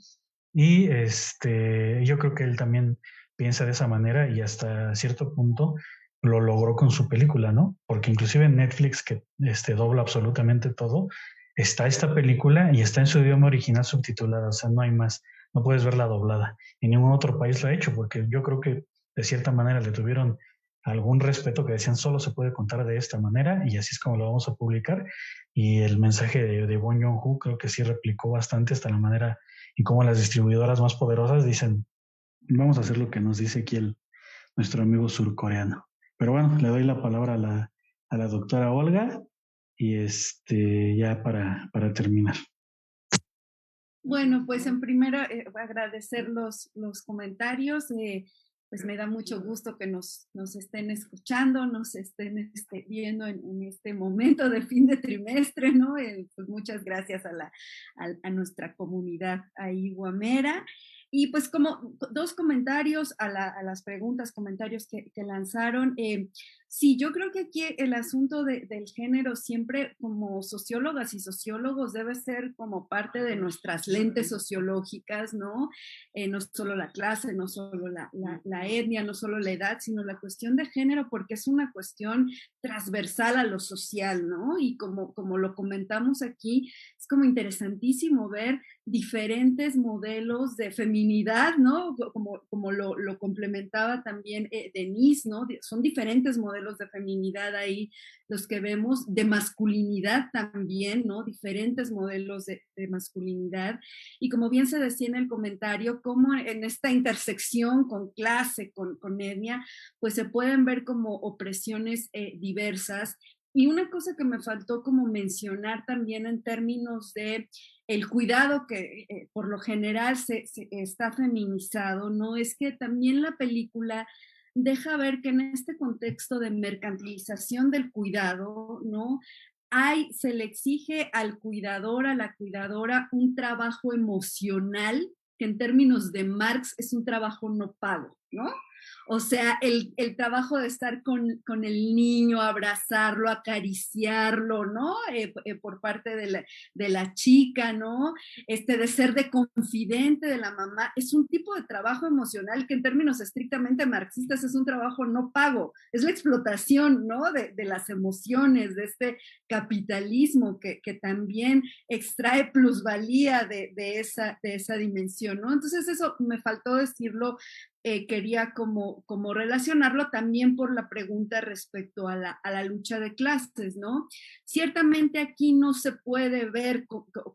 Y yo creo que él también piensa de esa manera y hasta cierto punto lo logró con su película, ¿no? Porque inclusive en Netflix, que dobla absolutamente todo, está esta película y está en su idioma original subtitulada, o sea, no hay más, no puedes verla doblada. En ningún otro país lo ha hecho, porque yo creo que de cierta manera le tuvieron algún respeto que decían solo se puede contar de esta manera y así es como lo vamos a publicar. Y el mensaje de Bong Joon-ho creo que sí replicó bastante hasta la manera y cómo las distribuidoras más poderosas dicen, vamos a hacer lo que nos dice aquí nuestro amigo surcoreano. Pero bueno, le doy la palabra a la doctora Olga y ya para terminar. Bueno, pues en primera agradecer los comentarios. Pues me da mucho gusto que nos estén escuchando, nos estén viendo en este momento de fin de trimestre, ¿no? Pues muchas gracias a nuestra comunidad ahí guamera. Y pues como dos comentarios a las preguntas, comentarios que lanzaron. Sí, yo creo que aquí el asunto del género siempre como sociólogas y sociólogos debe ser como parte de nuestras lentes sociológicas, ¿no? No solo la clase, no solo la etnia, no solo la edad, sino la cuestión de género, porque es una cuestión transversal a lo social, ¿no? Y como lo comentamos aquí, es como interesantísimo ver diferentes modelos de feminidad, ¿no? Como lo complementaba también Denise, ¿no? Son diferentes modelos de feminidad ahí los que vemos, de masculinidad también, ¿no? Diferentes modelos de masculinidad. Y como bien se decía en el comentario, cómo en esta intersección con clase, con etnia, pues se pueden ver como opresiones diversas. Y una cosa que me faltó como mencionar también en términos de el cuidado que por lo general se está feminizado, ¿no? Es que también la película deja ver que en este contexto de mercantilización del cuidado, ¿no? Se le exige al cuidador, a la cuidadora, un trabajo emocional que en términos de Marx es un trabajo no pago, ¿no? O sea, el trabajo de estar con el niño, abrazarlo, acariciarlo, ¿no? Por parte de la chica, ¿no? De ser de confidente de la mamá, es un tipo de trabajo emocional que en términos estrictamente marxistas es un trabajo no pago, es la explotación, ¿no? De las emociones, de este capitalismo que también extrae plusvalía de esa dimensión, ¿no? Entonces eso me faltó decirlo. Quería como relacionarlo también por la pregunta respecto a la lucha de clases, ¿no? Ciertamente aquí no se puede ver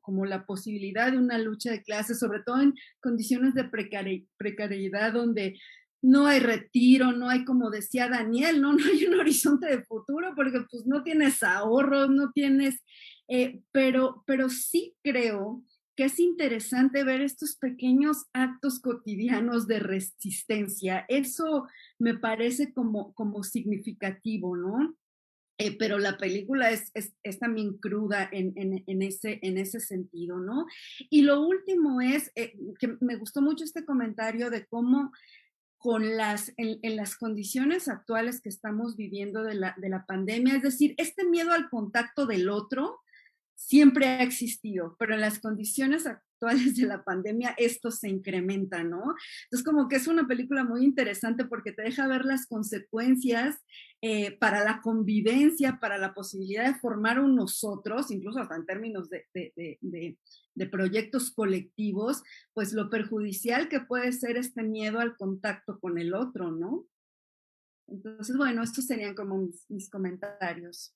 como la posibilidad de una lucha de clases, sobre todo en condiciones de precariedad donde no hay retiro, no hay, como decía Daniel, no hay un horizonte de futuro porque pues no tienes ahorros, no tienes, pero sí creo que es interesante ver estos pequeños actos cotidianos de resistencia. Eso me parece como significativo, ¿no? Pero la película es también cruda en ese sentido, ¿no? Y lo último es que me gustó mucho este comentario de cómo en las condiciones actuales que estamos viviendo de la pandemia, es decir, este miedo al contacto del otro, siempre ha existido, pero en las condiciones actuales de la pandemia esto se incrementa, ¿no? Entonces como que es una película muy interesante porque te deja ver las consecuencias para la convivencia, para la posibilidad de formar un nosotros, incluso hasta en términos de proyectos colectivos, pues lo perjudicial que puede ser este miedo al contacto con el otro, ¿no? Entonces, bueno, estos serían como mis comentarios.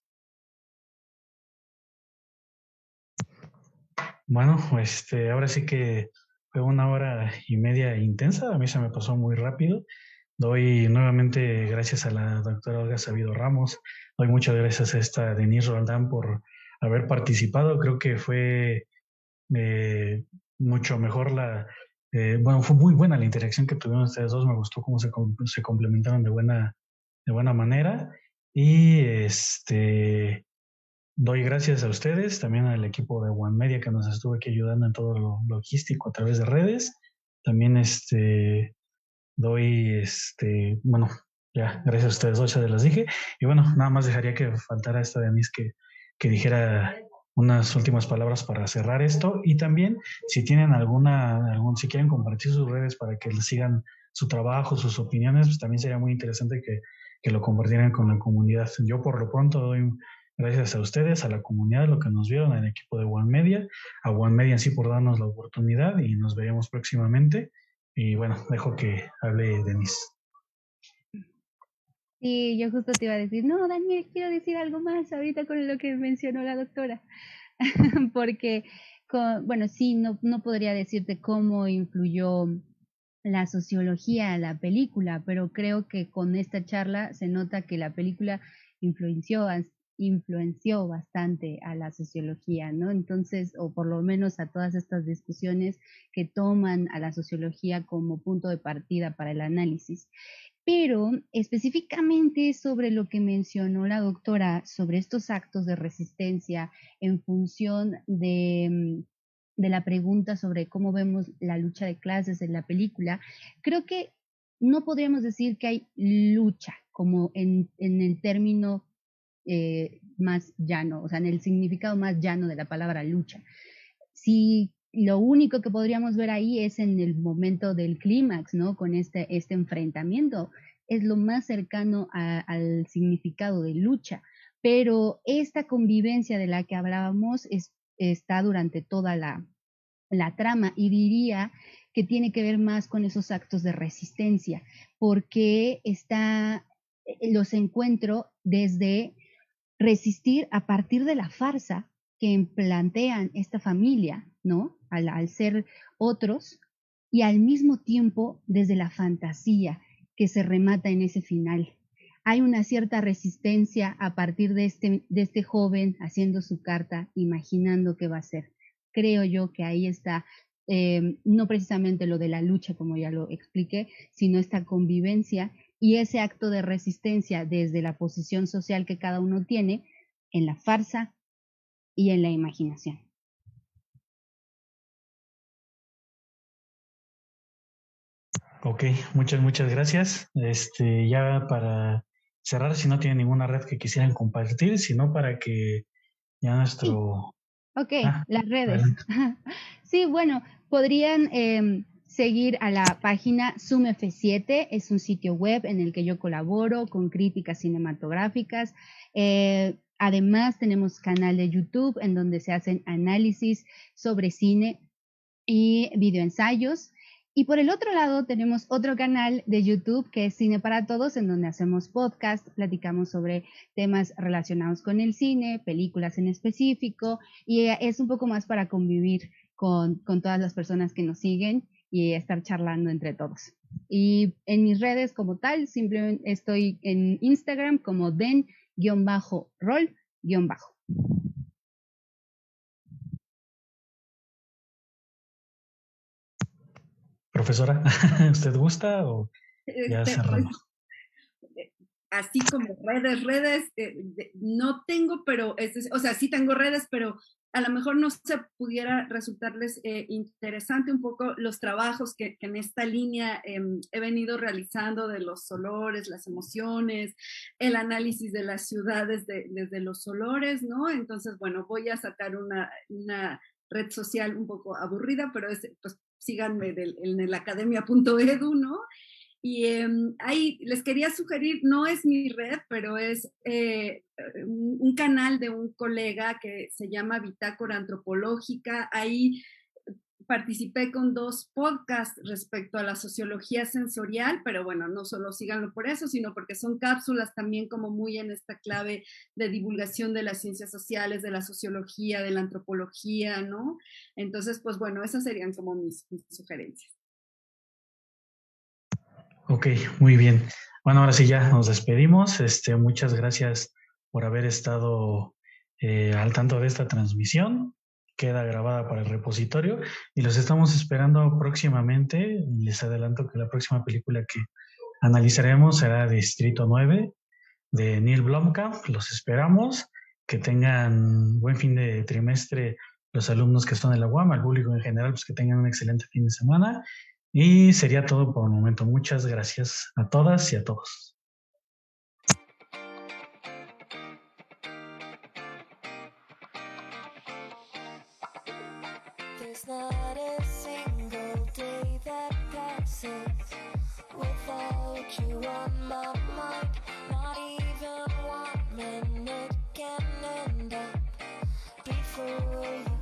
Bueno, ahora sí que fue 1 hora y media intensa, a mí se me pasó muy rápido. Doy nuevamente gracias a la doctora Olga Sabido Ramos. Doy muchas gracias a esta Denise Roldán por haber participado. Creo que fue mucho mejor bueno, fue muy buena la interacción que tuvieron ustedes dos. Me gustó cómo se complementaron de buena manera. Y doy gracias a ustedes, también al equipo de One Media que nos estuvo aquí ayudando en todo lo logístico a través de redes. También doy, bueno, ya, gracias a ustedes dos, ya se las dije. Y bueno, nada más dejaría que faltara esta Denise que dijera unas últimas palabras para cerrar esto. Y también, si tienen si quieren compartir sus redes para que les sigan su trabajo, sus opiniones, pues también sería muy interesante que lo compartieran con la comunidad. Yo por lo pronto doy gracias a ustedes, a la comunidad, lo que nos vieron, al equipo de One Media, a One Media en sí por darnos la oportunidad y nos veremos próximamente. Y bueno, dejo que hable Denise. Sí, yo justo te iba a decir, no, Daniel, quiero decir algo más ahorita con lo que mencionó la doctora, porque, bueno, sí, no podría decirte cómo influyó la sociología a la película, pero creo que con esta charla se nota que la película influenció bastante a la sociología, ¿no? Entonces, o por lo menos a todas estas discusiones que toman a la sociología como punto de partida para el análisis. Pero específicamente sobre lo que mencionó la doctora, sobre estos actos de resistencia en función de la pregunta sobre cómo vemos la lucha de clases en la película, creo que no podríamos decir que hay lucha como en el término más llano, o sea, en el significado más llano de la palabra lucha. Si lo único que podríamos ver ahí es en el momento del clímax, ¿no? Con este enfrentamiento, es lo más cercano al significado de lucha. Pero esta convivencia de la que hablábamos está durante toda la trama, y diría que tiene que ver más con esos actos de resistencia, porque los encuentro desde resistir a partir de la farsa que plantean esta familia, ¿no? Al ser otros, y al mismo tiempo desde la fantasía que se remata en ese final. Hay una cierta resistencia a partir de este joven haciendo su carta, imaginando qué va a ser. Creo yo que ahí está, no precisamente lo de la lucha, como ya lo expliqué, sino esta convivencia y ese acto de resistencia desde la posición social que cada uno tiene en la farsa y en la imaginación. Ok, muchas gracias. Ya para cerrar, si no tienen ninguna red que quisieran compartir, sino para que ya nuestro... Ok, las redes. Sí, bueno, podrían seguir a la página Zoom F7, es un sitio web en el que yo colaboro con críticas cinematográficas. Además, tenemos canal de YouTube en donde se hacen análisis sobre cine y videoensayos. Y por el otro lado tenemos otro canal de YouTube que es Cine para Todos, en donde hacemos podcast, platicamos sobre temas relacionados con el cine, películas en específico, y es un poco más para convivir con todas las personas que nos siguen y estar charlando entre todos. Y en mis redes como tal, simplemente estoy en Instagram como den-rol-. Profesora, ¿usted gusta o ya cerramos? Así como redes, no tengo, pero, o sea, sí tengo redes, pero a lo mejor no se pudiera resultarles interesante un poco los trabajos que en esta línea he venido realizando de los olores, las emociones, el análisis de las ciudades desde los olores, ¿no? Entonces, bueno, voy a sacar una red social un poco aburrida, pero pues síganme en el academia.edu, ¿no? Y ahí les quería sugerir, no es mi red, pero es un canal de un colega que se llama Bitácora Antropológica. Ahí participé con 2 podcasts respecto a la sociología sensorial, pero bueno, no solo síganlo por eso, sino porque son cápsulas también como muy en esta clave de divulgación de las ciencias sociales, de la sociología, de la antropología, ¿no? Entonces, pues bueno, esas serían como mis sugerencias. Ok, muy bien. Bueno, ahora sí ya nos despedimos. Muchas gracias por haber estado al tanto de esta transmisión. Queda grabada para el repositorio y los estamos esperando próximamente. Les adelanto que la próxima película que analizaremos será Distrito 9 de Neil Blomkamp. Los esperamos. Que tengan buen fin de trimestre los alumnos que están en la UAM, al público en general, pues que tengan un excelente fin de semana. Y sería todo por el momento. Muchas gracias a todas y a todos. There's not a single day that passes without you on my mind. Not even 1 minute can end up before you